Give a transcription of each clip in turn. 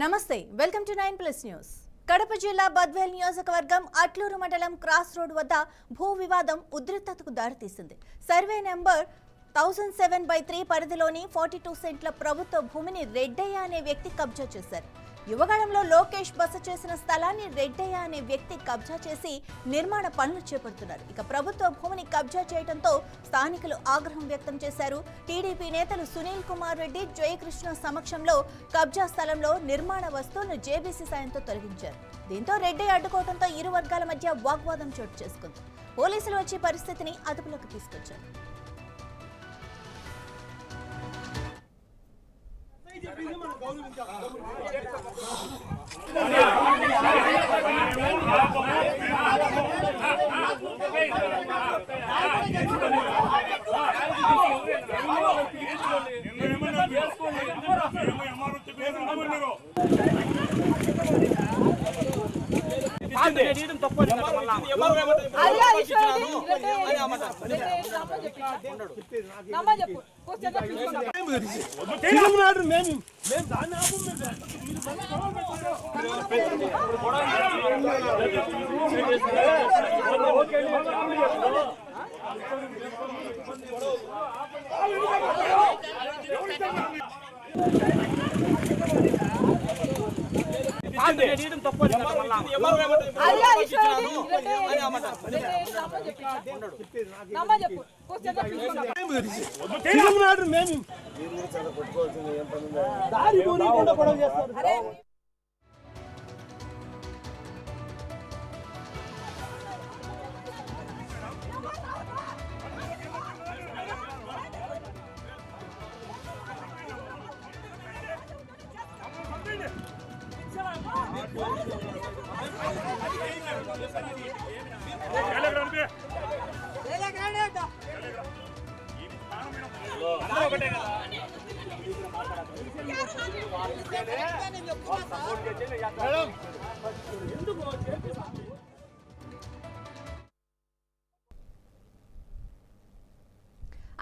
నమస్తే welcome to 9+ news. Kadapa జిల్లా బద్వేల్ నియోజకవర్గం అట్లూరు మండలం క్రాస్ రోడ్ వద్ద భూ వివాదం ఉద్రిక్తతకు దారితీసింది. సర్వే నెంబర్ 1007/3 పరిధిలోని 42 సెంట్ల ప్రభుత్వ భూమిని రెడ్డయ్య అనే వ్యక్తి కబ్జా చేశారు. యువగళంలో లోకేష్ బస చేసిన స్థలాన్ని రెడ్డయ్య అనే వ్యక్తి కబ్జా చేసి నిర్మాణ పనులు చేపడుతున్నారు. ఇక ప్రభుత్వ భూమిని కబ్జా చేయడంతో స్థానికులు ఆగ్రహం వ్యక్తం చేశారు. టీడీపీ నేతలు సునీల్ కుమార్ రెడ్డి, జయకృష్ణ సమక్షంలో కబ్జా స్థలంలో నిర్మాణ వస్తువులను జేబీసీ సాయంతో తొలగించారు. దీంతో రెడ్డయ్య అడ్డుకోవడంతో ఇరు వర్గాల మధ్య వాగ్వాదం చోటు చేసుకుంది. పోలీసులు వచ్చి పరిస్థితిని అదుపులోకి తీసుకొచ్చారు.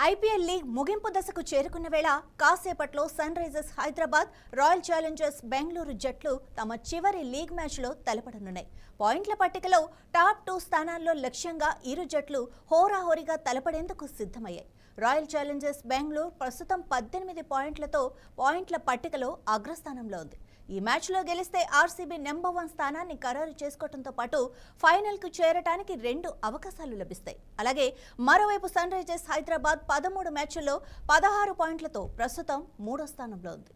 ఐపీఎల్ లీగ్ ముగింపు దశకు చేరుకున్న వేళ కాసేపట్లో Sunrisers Hyderabad, Royal Challengers Bengaluru జట్లు తమ చివరి లీగ్ మ్యాచ్లో తలపడనున్నాయి. పాయింట్ల పట్టికలో టాప్ 2 స్థానాల్లో లక్ష్యంగా ఇరు జట్లు హోరాహోరీగా తలపడేందుకు సిద్ధమయ్యాయి. రాయల్ ఛాలెంజర్స్ బెంగళూరు ప్రస్తుతం 18 పాయింట్లతో పాయింట్ల పట్టికలో అగ్రస్థానంలో ఉంది. ఈ మ్యాచ్లో గెలిస్తే ఆర్సీబీ నెంబర్ 1 స్థానాన్ని ఖరారు చేసుకోవడంతో పాటు ఫైనల్కు చేరటానికి 2 అవకాశాలు లభిస్తాయి. అలాగే మరోవైపు సన్ రైజర్స్ హైదరాబాద్ 13 మ్యాచ్ల్లో 16 పాయింట్లతో ప్రస్తుతం 3వ స్థానంలో ఉంది.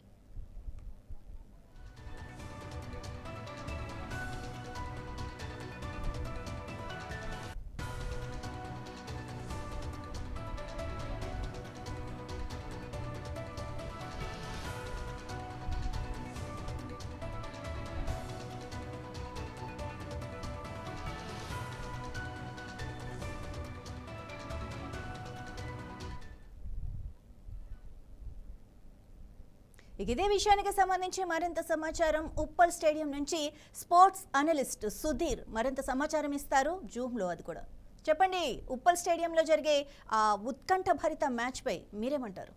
ఇదే విషయానికి సంబంధించి మరింత సమాచారం ఉప్పల్ స్టేడియం నుంచి స్పోర్ట్స్ అనలిస్ట్ సుధీర్ మరింత సమాచారం ఇస్తారు జూమ్లో. అది కూడా చెప్పండి, ఉప్పల్ స్టేడియంలో జరిగే ఆ ఉత్కంఠ భరిత మ్యాచ్ పై మీరేమంటారు?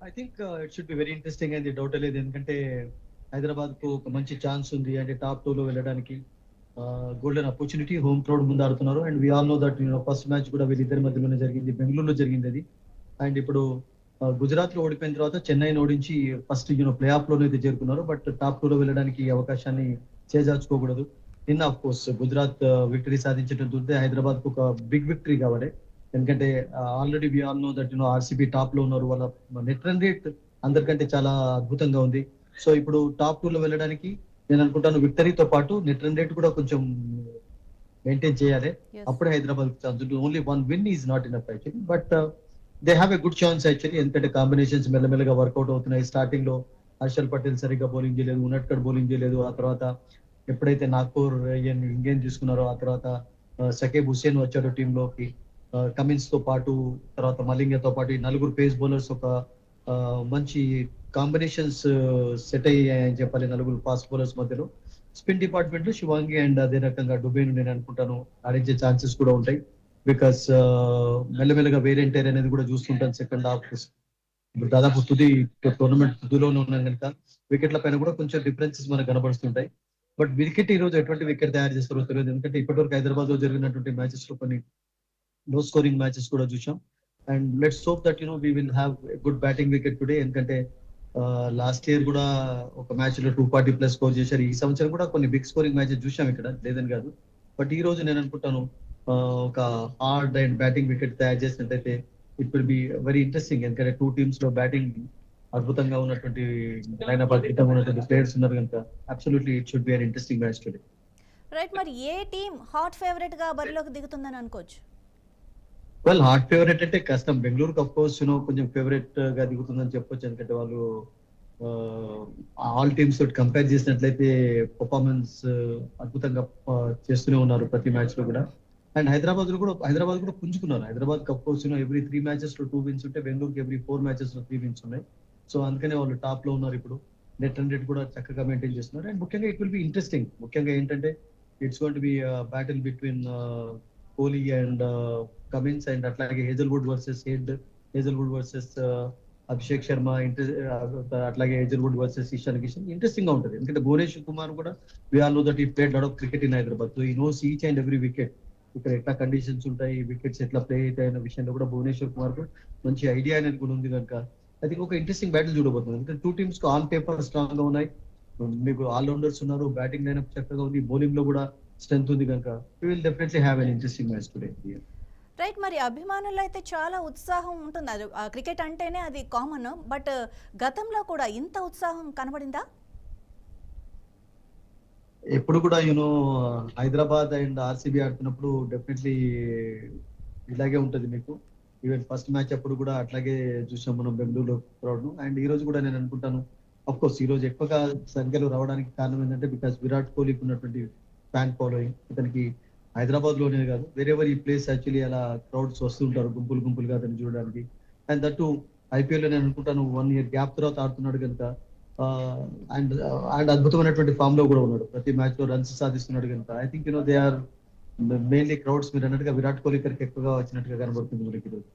I think it should be very interesting and doubt లేదు. ఎందుకంటే హైదరాబాద్ కు ఒక మంచి ఛాన్స్ ఉంది, అంటే టాప్ 2 లో వెళ్ళడానికి గోల్డెన్ ఆపర్చునిటీ. హోమ్ క్రౌడ్ ముందు ఆడుతున్నారు and we all know that first match కూడా వీళ్ళిద్దరి మధ్యలోనే జరిగింది, బెంగళూరులో జరిగింది అది. అండ్ ఇప్పుడు గుజరాత్ లో ఓడిపోయిన తర్వాత చెన్నైని ఓడించి ఫస్ట్ ప్లే ఆఫ్ లోనే అయితే చేరుకున్నారు. బట్ టాప్ 2 లో వెళ్ళడానికి ఈ అవకాశాన్ని చేజార్చుకోకూడదు. నిన్న ఆఫ్ కోర్స్ గుజరాత్ విక్టరీ సాధించడం చూస్తే హైదరాబాద్ కు ఒక బిగ్ విక్టరీ కావాలి. ఎందుకంటే already we all know that RCB top లో ఉన్నారు. వాళ్ళ నెట్ రన్ రేట్ అందరికంటే చాలా అద్భుతంగా ఉంది. సో ఇప్పుడు టాప్ 2 లో వెళ్ళడానికి నేను అనుకుంటాను విక్టరీతో పాటు నెట్ రన్ రేట్ కూడా కొంచెం మెయింటైన్ చేయాలి. అప్పుడే Hyderabad chance. Only 1 win is not enough actually, but they have a good chance actually. ఎందుకంటే కాంబినేషన్స్ మెల్లమెల్లగా వర్కౌట్ అవుతున్నాయి. స్టార్టింగ్ లో హర్షల్ పటేల్ సరిగ్గా బౌలింగ్ చేయలేదు, ఉనట్కర్ బౌలింగ్ చేయలేదు. ఆ తర్వాత ఎప్పుడైతే నాగ్పూర్ ఇంగేం తీసుకున్నారో ఆ తర్వాత సకేబ్ హుస్సేన్ వచ్చాడు టీంలోకి. కమిన్స్ తో పాటు తర్వాత మలింగతో పాటు ఈ 4 పేస్ బౌలర్స్ ఒక మంచి కాంబినేషన్స్ సెట్ అయ్యాయని చెప్పాలి 4 ఫాస్ట్ బౌలర్స్ మధ్యలో. స్పిన్ డిపార్ట్మెంట్ లో శివాంగి అండ్ అదే రకంగా డుబేను నేను అనుకుంటాను ఆడించే ఛాన్సెస్ కూడా ఉంటాయి. బికాస్ మెల్లమెల్లగా వేరియంట్ అనేది కూడా చూస్తుంటాను సెకండ్ హాఫ్. ఇప్పుడు దాదాపు టోర్నమెంట్ తుదిలోనే ఉన్నాం కనుక వికెట్ల పైన కూడా కొంచెం డిఫరెన్సెస్ మనకు కనబడుతుంటాయి. బట్ వికెట్ ఈ రోజు ఎటువంటి వికెట్ తయారు చేస్తారో తెలియదు. ఎందుకంటే ఇప్పటివరకు హైదరాబాద్ లో జరిగినటువంటి మ్యాచెస్ లో కొన్ని లో స్కోరింగ్ మ్యాచెస్ కూడా చూసాం. And let's hope that we will have good batting wicket today. ఎందుకంటే లాస్ట్ ఇయర్ కూడా ఒక మ్యాచ్ లో 240+ స్కోర్ చేశారు. ఈ సంవత్సరం కూడా కొన్ని బిగ్ స్కోరింగ్ మ్యాచెస్ చూసాం ఇక్కడ, లేదని కాదు. బట్ ఈ రోజు నేను అనుకుంటాను ఒక హార్డ్ అండ్ బ్యాటింగ్ వికెట్ తయారు చేసినట్టయితే it will be very interesting. ఎందుకంటే 2 టీమ్స్ లో బ్యాటింగ్ అద్భుతంగా ఉన్నటువంటి లైనప్, అద్భుతంగా ఉన్నటువంటి ప్లేయర్స్ ఉన్నారు కనుక absolutely it should be an interesting match today. Right, మరి ఏ టీం హాట్ ఫేవరెట్ గా బరిలోకి దిగుతుందని అనుకోవచ్చు? వెల్, హాట్ ఫేవరెట్ అంటే కష్టం. బెంగళూరుకి అఫ్ కోర్స్ కొంచెం ఫేవరెట్ గా దిగుతుందని చెప్పొచ్చు. ఎందుకంటే వాళ్ళు ఆల్ టీమ్స్ తోటి కంపేర్ చేసినట్లయితే పర్ఫార్మెన్స్ అద్భుతంగా చేస్తూనే ఉన్నారు ప్రతి మ్యాచ్ లో కూడా. అండ్ హైదరాబాద్ కూడా పుంజుకున్నారు. Hyderabad of course every 3 matches లో 2 విన్స్ ఉంటే బెంగళూరుకి ఎవ్రీ 4 మ్యాచెస్ లో 3 విన్స్ ఉన్నాయి. సో అందుకనే వాళ్ళు టాప్ లో ఉన్నారు. ఇప్పుడు నెట్ రన్ రేట్ కూడా చక్కగా మెయింటైన్ చేస్తున్నారు. అండ్ ముఖ్యంగా ఇట్ విల్ బి ఇంట్రెస్టింగ్. ముఖ్యంగా ఏంటంటే it's going to be battle between Kohli and Cummins, and అట్లాగే హేజల్వుడ్ వర్సెస్ అభిషేక్ శర్మ, అట్లాగే Hazlewood versus Ishan Kishan interesting గా ఉంటుంది. ఎందుకంటే భువనేశ్వర్ కుమార్ కూడా we all know that he played lot of cricket in Hyderabad. So he knows each and every wicket, ఇక్కడ ఎట్లా conditions ఉంటాయి, wickets ఎట్లా ప్లే అవుతాయి అనే విషయంలో కూడా భువనేశ్వర్ కుమార్ కు మంచి ఐడియా అనేది కూడా ఉంది కనుక అది ఒక ఇంట్రెస్టింగ్ బ్యాటిల్ చూడబోతుంది. ఎందుకంటే 2 టీమ్స్ ఆన్ పేపర్ స్ట్రాంగ్ గా ఉన్నాయి. మీకు ఆల్రౌండర్స్ ఉన్నారు, బ్యాటింగ్ లైనప్ చక్కగా ఉంది, బౌలింగ్ లో కూడా స్ట్రెంత్ ఉంది కనుక we will definitely have an interesting match today. Right, మరి అభిమానుల్లో అయితే చాలా ఉత్సాహం ఉంటుంది. అది క్రికెట్ అంటేనే అది కామన్. బట్ గతంలో కూడా ఇంత ఉత్సాహం కనబడిందా? ఎప్పుడు కూడా హైదరాబాద్ అండ్ ఆర్సీబీ ఆడుతున్నప్పుడు డెఫినెట్లీ ఇలాగే ఉంటది మీకు. ఈవెన్ ఫస్ట్ మ్యాచ్ అప్పుడు కూడా అట్లాగే చూసాం మనం బెంగళూరులో క్రౌడ్ ను. అండ్ ఈ రోజు కూడా నేను అనుకుంటాను అఫ్ కోర్స్ ఈ రోజు ఎక్కువగా సంఖ్యలో రావడానికి కారణం ఏంటంటే బికాస్ విరాట్ కోహ్లీకి ఉన్నటువంటి ఫ్యాన్ ఫాలోయింగ్. ఇతనికి హైదరాబాద్ లోనే కాదు వేరెవర్ ఈ ప్లేస్ యాక్చువల్లీ అలా క్రౌడ్స్ వస్తుంటారు గుంపులుగా అతన్ని చూడడానికి. అండ్ దట్టు ఐపీఎల్ లో నేను అనుకుంటాను 1 year గ్యాప్ తర్వాత ఆడుతున్నాడు కనుక అండ్ అద్భుతమైనటువంటి ఫామ్ లో కూడా ఉన్నాడు. ప్రతి మ్యాచ్ లో రన్స్ సాధిస్తున్నాడు కనుక I think they are mainly crowds మీరు అన్నట్టుగా విరాట్ కోహ్లీ గారికి ఎక్కువగా వచ్చినట్టుగా కనబడుతుంది మనకి ఈరోజు.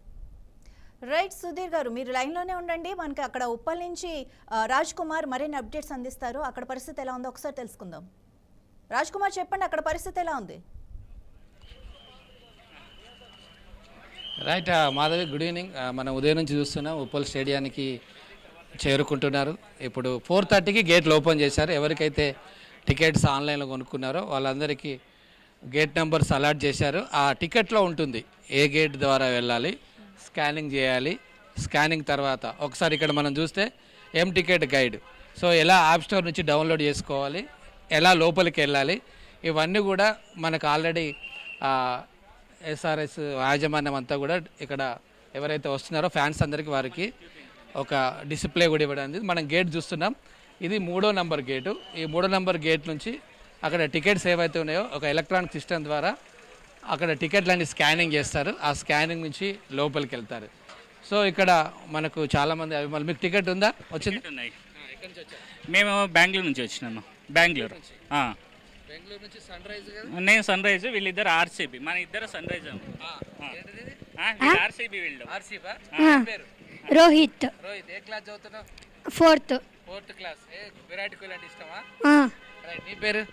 రైట్, సుధీర్ గారు మీరు లైన్లోనే ఉండండి. మనకి అక్కడ ఉప్పల్ నుంచి రాజ్ కుమార్ మరిన్ని అప్డేట్స్ అందిస్తారు. అక్కడ పరిస్థితి ఎలా ఉందో ఒకసారి తెలుసుకుందాం. రాజ్ కుమార్ చెప్పండి, అక్కడ పరిస్థితి ఎలా ఉంది? Right Madhavi, good evening. మనం ఉదయం నుంచి చూస్తున్నాం ఉప్పల్ స్టేడియానికి చేరుకుంటున్నారు. ఇప్పుడు 4:30కి గేట్లు ఓపెన్ చేశారు. ఎవరికైతే టికెట్స్ ఆన్లైన్లో కొనుక్కున్నారో వాళ్ళందరికీ గేట్ నెంబర్స్ అలాట్ చేశారు. ఆ టికెట్లో ఉంటుంది ఏ గేట్ ద్వారా వెళ్ళాలి, స్కానింగ్ చేయాలి. స్కానింగ్ తర్వాత ఒకసారి ఇక్కడ మనం చూస్తే టికెట్ గైడ్, సో ఎలా యాప్ స్టోర్ నుంచి డౌన్లోడ్ చేసుకోవాలి, ఎలా లోపలికి వెళ్ళాలి, ఇవన్నీ కూడా మనకు ఆల్రెడీ ఎస్ఆర్ఎస్ యాజమాన్యం అంతా కూడా ఇక్కడ ఎవరైతే వస్తున్నారో ఫ్యాన్స్ అందరికీ వారికి ఒక డిస్ప్లే కూడా ఇవ్వడానికి మనం గేట్ చూస్తున్నాం. ఇది 3వ నంబర్ గేటు. ఈ 3వ నంబర్ గేట్ నుంచి అక్కడ టికెట్స్ ఏవైతే ఉన్నాయో ఒక ఎలక్ట్రానిక్ సిస్టమ్ ద్వారా అక్కడ టికెట్లన్నీ స్కానింగ్ చేస్తారు. ఆ స్కానింగ్ నుంచి లోపలికి వెళ్తారు. సో ఇక్కడ మనకు చాలామంది అభిమానులు, మీకు టికెట్ ఉందా? వచ్చింది? మేము బెంగళూరు నుంచి వచ్చినాము. బెంగళూరు నుంచి సన్ రైజ్. నేను సన్ రైజ్, వీళ్ళిద్దరు ఆర్సీబీ. మన ఇద్దరు సన్ రైజ్. ఆర్సీబీ వీళ్ళు. రోహిత్. ఏ క్లాస్ చదువుతున్నావు? 4th class. విరాట్ కోహ్లీ అంటే ఇష్టమా? నీ పేరు?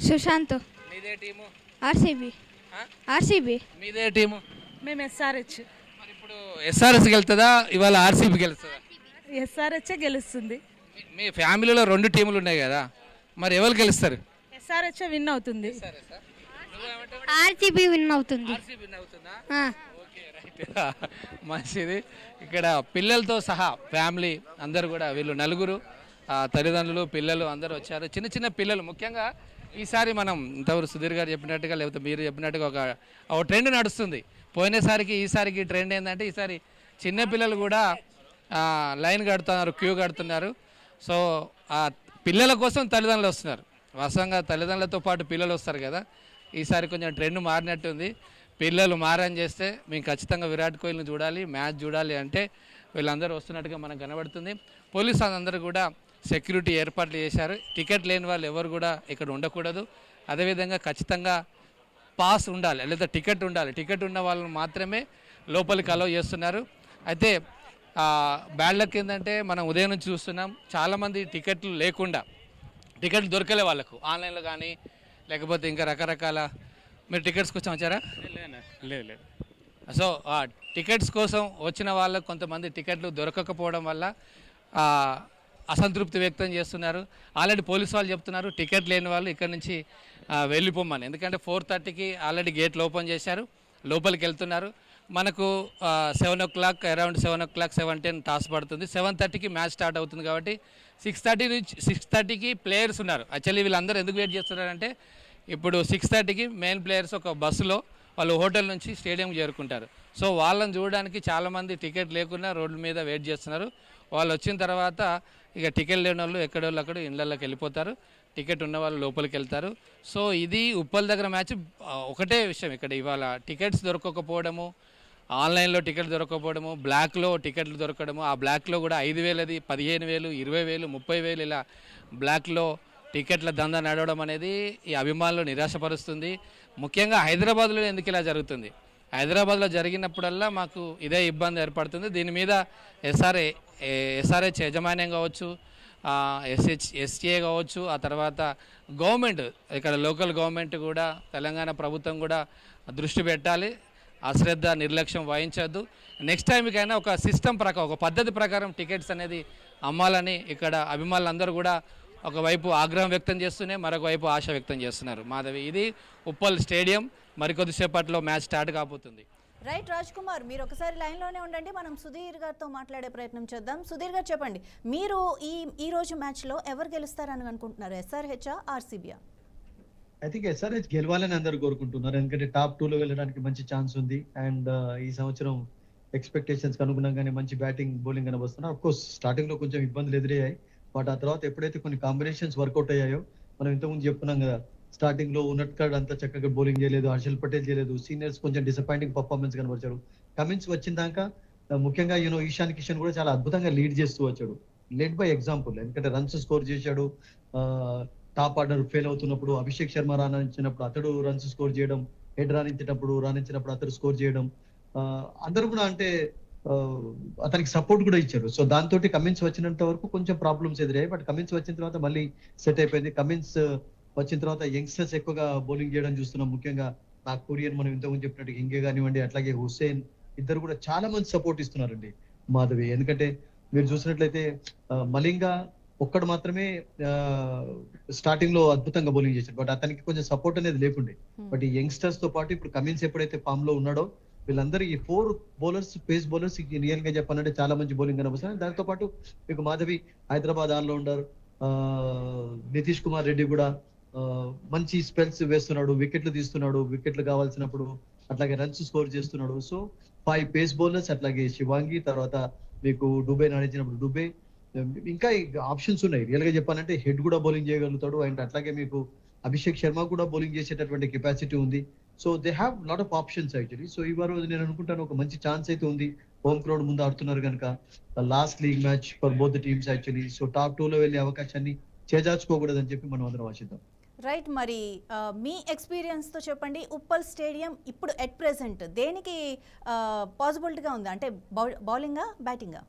సుశాంత్. నీదే టీము? ఆర్సీబీ. మీదే టీము? మేము ఎస్ఆర్హెచ్. మరి ఇప్పుడు ఎస్ఆర్ఎస్ గెలుతుందా ఇవాళ ఆర్సీబీ గెలుస్తుందా? ఎస్ఆర్హెచ్ గెలుస్తుంది. మీ ఫ్యామిలీలో 2 టీములు ఉన్నాయి కదా, మరి ఎవరు గెలుస్తారు? ఎస్ఆర్హెచ్ విన్ అవుతుంది. ఆర్సీబీ విన్ అవుతుంది. Okay, right. మంచిది. ఇక్కడ పిల్లలతో సహా ఫ్యామిలీ అందరూ కూడా, వీళ్ళు 4 తల్లిదండ్రులు పిల్లలు అందరూ వచ్చారు. చిన్న పిల్లలు ముఖ్యంగా ఈసారి మనం ఇంతవరకు సుధీర్ గారు చెప్పినట్టుగా లేకపోతే మీరు చెప్పినట్టుగా ఒక ట్రెండ్ నడుస్తుంది. పోయినసారికి ఈసారికి ట్రెండ్ ఏంటంటే ఈసారి చిన్నపిల్లలు కూడా లైన్ కడుతున్నారు, క్యూ కడుతున్నారు. సో ఆ పిల్లల కోసం తల్లిదండ్రులు వస్తున్నారు. వాస్తవంగా తల్లిదండ్రులతో పాటు పిల్లలు వస్తారు కదా, ఈసారి కొంచెం ట్రెండ్ మారినట్టుంది. పిల్లలు మారని చేస్తే మేము ఖచ్చితంగా విరాట్ కోహ్లీని చూడాలి, మ్యాచ్ చూడాలి అంటే వీళ్ళందరూ వస్తున్నట్టుగా మనకు కనబడుతుంది. పోలీసు అందరూ కూడా సెక్యూరిటీ ఏర్పాట్లు చేశారు. టికెట్ లేని వాళ్ళు ఎవరు కూడా ఇక్కడ ఉండకూడదు. అదేవిధంగా ఖచ్చితంగా పాస్ ఉండాలి లేదా టికెట్ ఉండాలి. టికెట్ ఉన్న వాళ్ళని మాత్రమే లోపలికి అలౌ చేస్తున్నారు. అయితే బ్యాడ్ లక్ ఏంటంటే మనం ఉదయం నుంచి చూస్తున్నాం చాలామంది టికెట్లు లేకుండా టికెట్లు దొరకలే వాళ్ళకు ఆన్లైన్లో కానీ లేకపోతే ఇంకా రకరకాల మీరు టికెట్స్ కోసం వచ్చారా? లేదు సో ఆ టికెట్స్ కోసం వచ్చిన వాళ్ళకు కొంతమంది టికెట్లు దొరకకపోవడం వల్ల అసంతృప్తి వ్యక్తం చేస్తున్నారు. ఆల్రెడీ పోలీసు వాళ్ళు చెప్తున్నారు టికెట్ లేని వాళ్ళు ఇక్కడ నుంచి వెళ్ళిపోమని. ఎందుకంటే 4:30కి ఆల్రెడీ గేట్లు ఓపెన్ చేశారు, లోపలికి వెళ్తున్నారు. మనకు 7 o'clock అరౌండ్ 7 o'clock 7:10 టాస్ పడుతుంది. 7:30కి మ్యాచ్ స్టార్ట్ అవుతుంది కాబట్టి 6:30 నుంచి 6:30కి ప్లేయర్స్ ఉన్నారు. యాక్చువల్లీ వీళ్ళందరూ ఎందుకు వెయిట్ చేస్తున్నారంటే ఇప్పుడు 6:30కి మెయిన్ ప్లేయర్స్ ఒక బస్సులో వాళ్ళు హోటల్ నుంచి స్టేడియంకి చేరుకుంటారు. సో వాళ్ళని చూడడానికి చాలామంది టికెట్ లేకుండా రోడ్ల మీద వెయిట్ చేస్తున్నారు. వాళ్ళు వచ్చిన తర్వాత ఇక టికెట్ లేని వాళ్ళు ఎక్కడోళ్ళు అక్కడ ఇళ్ళకి వెళ్ళిపోతారు, టికెట్ ఉన్న వాళ్ళు లోపలికి వెళ్తారు. సో ఇది ఉప్పల్ దగ్గర మ్యాచ్. ఒకటే విషయం ఇక్కడ ఇవాళ టికెట్స్ దొరకకపోవడము, ఆన్లైన్లో టికెట్ దొరకకపోవడము, బ్లాక్లో టికెట్లు దొరకడము. ఆ బ్లాక్లో కూడా 5,000, 15,000, 20,000, 30,000 ఇలా బ్లాక్లో టికెట్ల దందా నడవడం అనేది ఈ అభిమానులు నిరాశపరుస్తుంది. ముఖ్యంగా హైదరాబాద్లో ఎందుకు ఇలా జరుగుతుంది? హైదరాబాద్లో జరిగినప్పుడల్లా మాకు ఇదే ఇబ్బంది ఏర్పడుతుంది. దీని మీద ఎస్ఆర్హెచ్ యాజమాన్యం కావచ్చు, ఎస్టీఏ కావచ్చు, ఆ తర్వాత గవర్నమెంట్ ఇక్కడ లోకల్ గవర్నమెంట్ కూడా తెలంగాణ ప్రభుత్వం కూడా దృష్టి పెట్టాలి. అశ్రద్ధ నిర్లక్ష్యం వహించద్దు. నెక్స్ట్ టైంకైనా ఒక సిస్టమ్ ప్రకారం, ఒక పద్ధతి ప్రకారం టికెట్స్ అనేది అమ్మాలని ఇక్కడ అభిమానులందరూ కూడా ఒకవైపు ఆగ్రహం వ్యక్తం చేస్తూనే మరొక వైపు ఆశ వ్యక్తం చేస్తున్నారు. మాధవి, ఇది ఉప్పల్ స్టేడియం. మరికొద్దిసేపట్లో మ్యాచ్ స్టార్ట్ కాబోతుంది. రైట్ రాజ్ కుమార్, మీరు ఒకసారి లైన్లోనే ఉండండి, మనం సుధీర్ గారితో మాట్లాడే ప్రయత్నం చేద్దాం. సుధీర్ గారు చెప్పండి, మీరు ఈ రోజు మ్యాచ్లో ఎవరు గెలుస్తారని అనుకుంటున్నారు? ఎస్ఆర్హెచ్ ఆర్సీబీయా? ఐ థింక్ ఎస్ఆర్హెచ్ గెలవాలని అందరూ కోరుకుంటున్నారు. ఎందుకంటే టాప్ 2లో వెళ్ళడానికి మంచి ఛాన్స్ ఉంది. అండ్ ఈ సంవత్సరం ఎక్స్పెక్టేషన్స్ అనుగుణంగానే మంచి బ్యాటింగ్ బౌలింగ్ కనబస్తున్నారు. అఫ్ కోర్స్ స్టార్టింగ్ లో కొంచెం ఇబ్బందులు ఎదురయ్యాయి, బట్ ఆ తర్వాత ఎప్పుడైతే కొన్ని కాంబినేషన్స్ వర్కౌట్ అయ్యాయో, మనం ఇంతకుముందు చెప్పుకున్నాం కదా, స్టార్టింగ్ లో ఉన్నట్కాడ్ అంతా చక్కగా బౌలింగ్ చేయలేదు, హర్షల్ పటేల్ చేయలేదు, సీనియర్స్ కొంచెం డిసప్పాయింటింగ్ పర్ఫార్మెన్స్ కనబరిచారు. కమిన్స్ వచ్చిందాక ముఖ్యంగా ఇషాన్ కిషన్ కూడా చాలా అద్భుతంగా లీడ్ చేస్తూ వచ్చాడు, లెడ్ బై ఎగ్జాంపుల్. ఎందుకంటే రన్స్ స్కోర్ చేశాడు, టాప్ ఆర్డర్ ఫెయిల్ అవుతున్నప్పుడు అభిషేక్ శర్మ రాణించినప్పుడు అతడు రన్స్ స్కోర్ చేయడం, హెడ్ రాణించినప్పుడు అతడు స్కోర్ చేయడం, అందరూ కూడా అంటే అతనికి సపోర్ట్ కూడా ఇచ్చారు. సో దాంతో కమిన్స్ వచ్చినంత వరకు కొంచెం ప్రాబ్లమ్స్ ఎదురయ్యాయి, బట్ కమిన్స్ వచ్చిన తర్వాత మళ్ళీ సెట్ అయిపోయింది. కమిన్స్ వచ్చిన తర్వాత యంగ్స్టర్స్ ఎక్కువగా బౌలింగ్ చేయడం చూస్తున్నాం. ముఖ్యంగా నాకు కొరియన్ మనం ఇంతకుముందు చెప్పినట్టు ఇంగే కానివ్వండి, అట్లాగే హుస్సేన్, ఇద్దరు కూడా చాలా మంది సపోర్ట్ ఇస్తున్నారండి మాధవి. ఎందుకంటే మీరు చూసినట్లయితే మలింగా ఒక్కడు మాత్రమే స్టార్టింగ్ లో అద్భుతంగా బౌలింగ్ చేశాడు, బట్ అతనికి కొంచెం సపోర్ట్ అనేది లేకుండే. బట్ ఈ యంగ్స్టర్స్ తో పాటు ఇప్పుడు కమిన్స్ ఎప్పుడైతే ఫామ్ లో ఉన్నాడో, వీళ్ళందరూ ఈ 4 బౌలర్స్, పేస్ బౌలర్స్ రియల్ గా చెప్పాలంటే చాలా మంచి బౌలింగ్ కనబడుతుంది. దాంతో పాటు మీకు మాధవి హైదరాబాద్ ఆల్రౌండర్ నితీష్ కుమార్ రెడ్డి కూడా మంచి స్పెల్స్ వేస్తున్నాడు, వికెట్లు తీస్తున్నాడు, వికెట్లు కావాల్సినప్పుడు అట్లాగే రన్స్ స్కోర్ చేస్తున్నాడు. సో 5 పేస్ బౌలర్స్, అట్లాగే శివాంగి, తర్వాత మీకు డుబే నడిచినప్పుడు డుబే, ఇంకా ఆప్షన్స్ ఉన్నాయి. రియల్ గా చెప్పాలంటే హెడ్ కూడా బౌలింగ్ చేయగలుగుతాడు, అండ్ అట్లాగే మీకు అభిషేక్ శర్మ కూడా బౌలింగ్ చేసేటటువంటి కెపాసిటీ ఉంది. So they have lot of options actually. So ఈ వారు నేను అనుకుంటాను ఒక మంచి ఛాన్స్ అయితే ఉంది. హోమ్ క్రౌడ్ ముందు ఆడుతున్నారు కనుక, last league match for both the teams actually. So top 2లో వెళ్ళే అవకాశాన్ని చేజార్చుకోకూడదని చెప్పి మనం అందరం ఆశిద్దాం. రైట్, మరి మీ ఎక్స్పీరియన్స్ తో చెప్పండి, ఉప్పల్ స్టేడియం ఇప్పుడు ఎట్ ప్రెసెంట్ దేనికి పాసిబిలిటీగా ఉంది? అంటే బౌలింగా, బ్యాటింగా?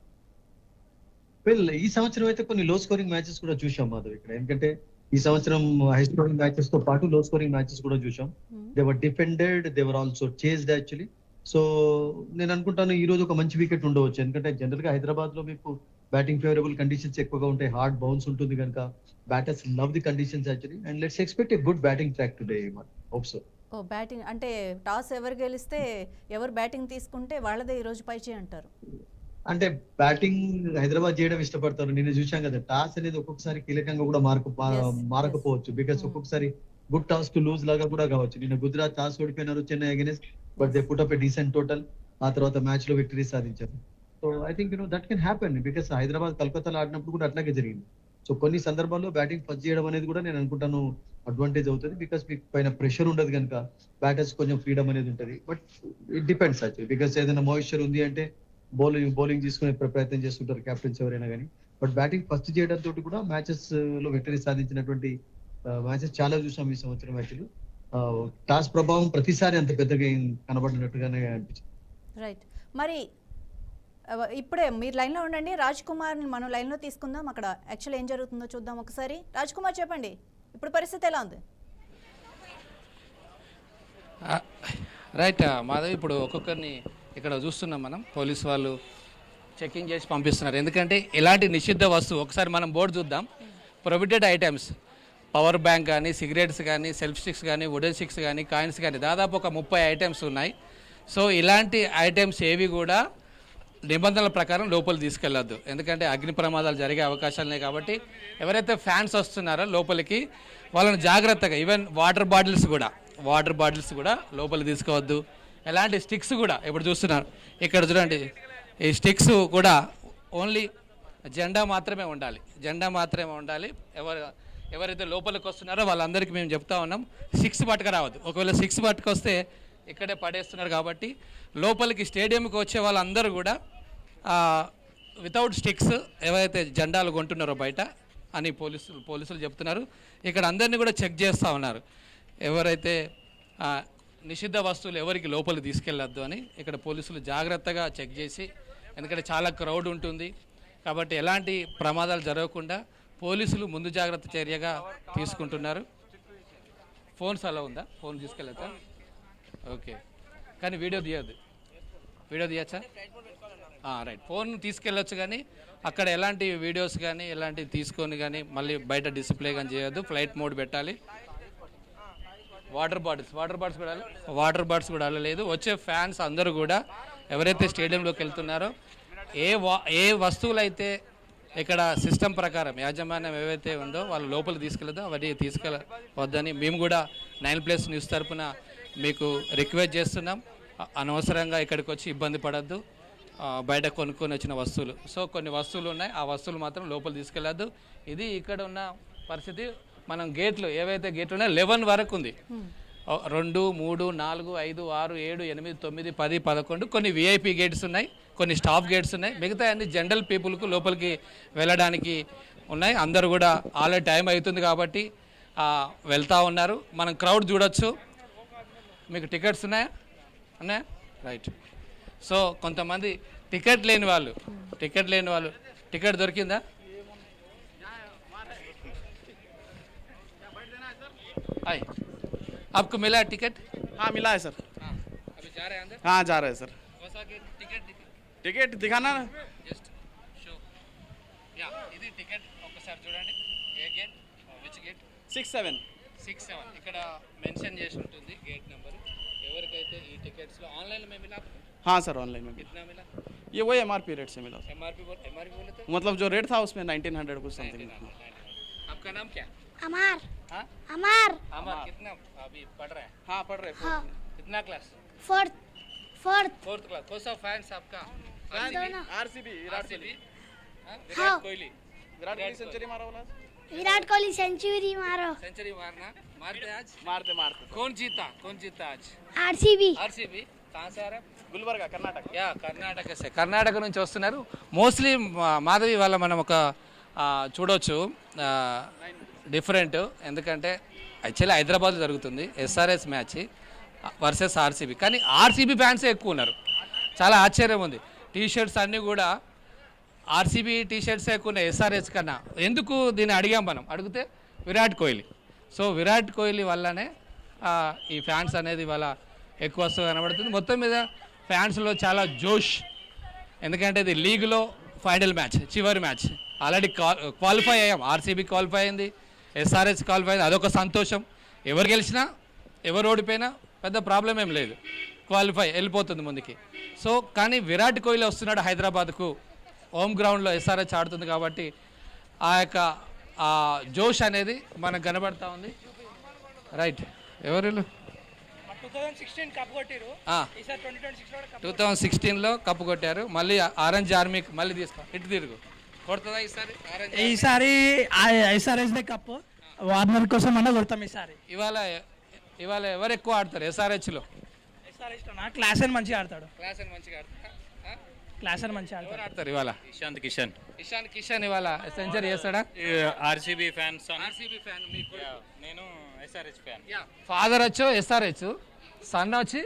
వెల్, ఈ సంవత్సరం అయితే కొన్ని లో స్కోరింగ్ మ్యాచెస్ కూడా చూసాం మాధవ్ ఇక్కడ. ఎందుకంటే ఈ సంవత్సరం హై స్కోరింగ్ మ్యాచెస్ తో పాటు లో స్కోరింగ్ మ్యాచెస్ కూడా చూసాం. They were defended, they were also chased actually. So నేను అనుకుంటాను ఈ రోజు ఒక మంచి వికెట్ ఉండవచ్చు. ఎందుకంటే జనరల్ గా హైదరాబాద్ లో మీకు బ్యాటింగ్ ఫేవరబుల్ కండిషన్స్ ఎక్కువగా ఉంటాయి, హార్డ్ బౌన్స్ ఉంటుంది కనుక batters love the conditions actually. And let's expect a good batting track today. Hope so. Oh batting అంటే టాస్ ఎవరు గెలిస్తే, ఎవరు బ్యాటింగ్ తీసుకుంటే వాళ్ళదే ఈ రోజు పై చేయి అంటారు. అంటే బ్యాటింగ్ హైదరాబాద్ చేయడం ఇష్టపడతారు. నేను చూసాం కదా, టాస్ అనేది ఒక్కొక్కసారి కీలకంగా కూడా మారకపోవచ్చు. బికాస్ ఒక్కొక్కసారి గుడ్ టాస్ టు లూజ్ లాగా కూడా కావచ్చు. నిన్న గుజరాత్ టాస్ ఓడిపోయినారు Chennai against, but they put up a decent total. ఆ తర్వాత మ్యాచ్ లో విక్టరీ సాధించారు. So I think that can happen, because Hyderabad కలకత్తాలో ఆడినప్పుడు కూడా అట్లాగే జరిగింది. సో కొన్ని సందర్భాల్లో బ్యాటింగ్ ఫస్ట్ చేయడం అనేది కూడా నేను అనుకుంటాను అడ్వాంటేజ్ అవుతుంది, బికాస్ మీకు పైన ప్రెషర్ ఉండదు కనుక బ్యాటర్స్ కొంచెం ఫ్రీడమ్ అనేది ఉంటుంది. But it depends actually, because ఏదైనా మాయిశ్చర్ ఉంది అంటే బౌలింగ్ తీసుకునే ప్రయత్నం చేస్తుంటారు కెప్టెన్స్ ఎవరైనా కానీ. బట్ బ్యాటింగ్ ఫస్ట్ చేయడంతో కూడా మ్యాచెస్ లో విక్టరీ సాధించినటువంటి మ్యాచెస్ చాలా చూసాం ఈ సంవత్సరం. యాక్చువల్లీ టాస్ ప్రభావం ప్రతిసారి అంత పెద్దగా కనబడినట్టుగానే అనిపించింది. రైట్, మరి ఇప్పుడే మీరు లైన్లో ఉండండి. రాజ్ కుమార్ మనం లైన్లో తీసుకుందాం. అక్కడ యాక్చువల్ ఏం జరుగుతుందో చూద్దాం ఒకసారి. రాజ్ కుమార్ చెప్పండి, ఇప్పుడు పరిస్థితి ఎలా ఉంది? రైట్ మాధవి, ఇప్పుడు ఒక్కొక్కరిని ఇక్కడ చూస్తున్నాం మనం. పోలీసు వాళ్ళు చెకింగ్ చేసి పంపిస్తున్నారు. ఎందుకంటే ఎలాంటి నిషిద్ధ వస్తువు ఒకసారి మనం బోర్డు చూద్దాం. ప్రొహిబిటెడ్ ఐటమ్స్, పవర్ బ్యాంక్ కానీ, సిగరెట్స్ కానీ, సెల్ఫ్ స్టిక్స్ కానీ, వుడెన్ స్టిక్స్ కానీ, కాయిన్స్ కానీ, దాదాపు ఒక 30 ఐటమ్స్ ఉన్నాయి. సో ఇలాంటి ఐటమ్స్ ఏవి కూడా నిబంధనల ప్రకారం లోపలికి తీసుకెళ్లొద్దు. ఎందుకంటే అగ్ని ప్రమాదాలు జరిగే అవకాశాలు ఉన్నాయి. కాబట్టి ఎవరైతే ఫ్యాన్స్ వస్తున్నారో లోపలికి వాళ్ళని జాగ్రత్తగా, ఈవెన్ వాటర్ బాటిల్స్ కూడా లోపలికి తీసుకోవద్దు. ఎలాంటి స్టిక్స్ కూడా ఇప్పుడు చూస్తున్నారు, ఇక్కడ చూడండి, ఈ స్టిక్స్ కూడా ఓన్లీ జెండా మాత్రమే ఉండాలి. ఎవరైతే లోపలికి వస్తున్నారో వాళ్ళందరికీ మేము చెప్తా ఉన్నాం, 6 పట్టుకురావద్దు. ఒకవేళ 6 పట్టుకొస్తే ఇక్కడే పడేస్తున్నారు. కాబట్టి లోపలికి స్టేడియంకి వచ్చే వాళ్ళందరూ కూడా వితౌట్ స్టిక్స్ ఎవరైతే జెండాలు కొంటున్నారో బయట అని పోలీసులు చెప్తున్నారు. ఇక్కడ అందరినీ కూడా చెక్ చేస్తూ ఉన్నారు. ఎవరైతే నిషిద్ధ వస్తువులు ఎవరికి లోపలికి తీసుకెళ్ళొద్దు అని ఇక్కడ పోలీసులు జాగ్రత్తగా చెక్ చేసి, ఎందుకంటే చాలా క్రౌడ్ ఉంటుంది కాబట్టి ఎలాంటి ప్రమాదాలు జరగకుండా పోలీసులు ముందు జాగ్రత్త చర్యగా తీసుకుంటున్నారు. ఫోన్స్ అలా ఉందా? ఫోన్ తీసుకెళ్ళచ్చా? ఓకే, కానీ వీడియో తీయచ్చా? రైట్, ఫోన్ తీసుకెళ్ళొచ్చు కానీ అక్కడ ఎలాంటి వీడియోస్ కానీ ఎలాంటివి తీసుకొని కానీ మళ్ళీ బయట డిస్ప్లే కానీ చేయొద్దు. ఫ్లైట్ మోడ్ పెట్టాలి. వాటర్ బాటిల్స్ కూడా లేదు. వచ్చే ఫ్యాన్స్ అందరూ కూడా ఎవరైతే స్టేడియంలోకి వెళ్తున్నారో ఏ వస్తువులు అయితే ఇక్కడ సిస్టమ్ ప్రకారం యాజమాన్యం ఏవైతే ఉందో వాళ్ళు లోపలికి తీసుకెళ్ళదో అవన్నీ తీసుకెళ్ళవద్దని మేము కూడా 9+ న్యూస్ తరపున మీకు రిక్వెస్ట్ చేస్తున్నాం. అనవసరంగా ఇక్కడికి వచ్చి ఇబ్బంది పడద్దు. బయట కొనుక్కొని వచ్చిన వస్తువులు, సో కొన్ని వస్తువులు ఉన్నాయి, ఆ వస్తువులు మాత్రం లోపల తీసుకెళ్ళద్దు. ఇది ఇక్కడ ఉన్న పరిస్థితి. మనం గేట్లు ఏవైతే గేట్లు ఉన్నాయో 11 వరకు ఉంది. 2, 3, 4, 5, 6, 7, 8, 9, 10, 11 కొన్ని విఐపి గేట్స్ ఉన్నాయి, కొన్ని స్టాఫ్ గేట్స్ ఉన్నాయి. మిగతా అన్ని జనరల్ పీపుల్కు లోపలికి వెళ్ళడానికి ఉన్నాయి. అందరూ కూడా ఆల్రెడీ టైం అవుతుంది కాబట్టి వెళ్తూ ఉన్నారు. మనం క్రౌడ్ చూడొచ్చు. మీకు టికెట్స్ ఉన్నాయా? రైట్. సో కొంతమంది టికెట్ లేని వాళ్ళు టికెట్ దొరికిందా? हाय, आपको मिला टिकट? हाँ मिला है सर। अभी जा रहे हैं अंदर? हाँ जा रहे हैं सर। टिकट दिखाना ना। Just show. యా, ఇది టికెట్ ఒకసారి చూడండి. ఏ గేట్? Which gate? 6-7 ఇక్కడ మెన్షన్ చేసి ఉంటుంది గేట్ నెంబర్. ఎవరికైతే ఈ టికెట్స్ లో ఆన్లైన్ में मिला? हाँ सर ऑनलाइन में कितना मिला? ये वही एमआरपी रेट से मिला। एमआरपी बोले तो मतलब जो रेट था उसमें 1900 कुछ समथिंग। आपका नाम क्या? अमार हाँ? अमार अमर, कितना अभी पढ़ रहे हैं? हाँ पढ़ रहे। हाँ कितना क्लास? Fourth fourth class. कौन सा फैंस आपका? आरसीबी विराट कोहली। विराट कोहली. विराट कोहली सेंचुरी मारा बोला। विराट कोहली सेंचुरी मारो सेंचुरी मारना मारते आज? मारते कौन जीता आज? RCB RCB. कहाँ से आ रहा है? गुलबर्गा कर्नाटक। యా, కర్ణాటక నుంచి వస్తున్నారు. మోస్ట్లీ మాధవి వాళ్ళ మనం ఒక చూడవచ్చు డిఫరెంట్. ఎందుకంటే యాక్చువల్లీ హైదరాబాద్లో జరుగుతుంది ఎస్ఆర్ఎస్ మ్యాచ్ వర్సెస్ ఆర్సీబీ, కానీ ఆర్సీబీ ఫ్యాన్సే ఎక్కువ ఉన్నారు. చాలా ఆశ్చర్యం ఉంది. టీషర్ట్స్ అన్నీ కూడా ఆర్సీబీ టీషర్ట్సే ఎక్కువ ఉన్నాయి ఎస్ఆర్ఎస్ కన్నా. ఎందుకు దీన్ని అడిగాం మనం, అడిగితే విరాట్ కోహ్లీ. సో విరాట్ కోహ్లీ వల్లనే ఈ ఫ్యాన్స్ అనేది వాళ్ళ ఎక్కువ వస్తూ కనబడుతుంది. మొత్తం మీద ఫ్యాన్స్లో చాలా జోష్. ఎందుకంటే ఇది లీగ్లో ఫైనల్ మ్యాచ్, చివరి మ్యాచ్. ఆల్రెడీ క్వాలిఫై అయ్యాం. ఆర్సీబీ క్వాలిఫై అయింది, ఎస్ఆర్హెచ్ క్వాలిఫై అయింది. అదొక సంతోషం. ఎవరు గెలిచినా ఎవరు ఓడిపోయినా పెద్ద ప్రాబ్లం ఏం లేదు, క్వాలిఫై వెళ్ళిపోతుంది ముందుకి. సో కానీ విరాట్ కోహ్లీ వస్తున్నాడు హైదరాబాద్కు. హోమ్ గ్రౌండ్లో ఎస్ఆర్హెచ్ ఆడుతుంది కాబట్టి ఆ యొక్క జోష్ అనేది మనకు కనబడతా ఉంది. రైట్, ఎవరు 2016లో కప్పు కొట్టారు. మళ్ళీ ఆరెంజ్ ఆర్మీకి మళ్ళీ తీసుకో, ఇటు తిరుగు కొడుతుందా ఈసారి ఎస్ఆర్హెచ్ కప్పు వార్నర్ కోసం అన్న కొడతాం ఈసారి. ఇవాళ ఎవరు ఎక్కువ ఆడతారు ఎస్ఆర్హెచ్లో? క్లాస్ అని మంచిగా ఆడతాడు. క్లాస్ అని మంచిగా ఆడతారు. ఇవాళ ఇషాన్ కిషన్ ఇవాళ సెంచరీ చేస్తాడా? RCB fan. మీకు నేను ఎస్ఆర్హెచ్ ఫ్యాన్. ఫాదర్ వచ్చి ఎస్ఆర్హెచ్, సన్ వచ్చి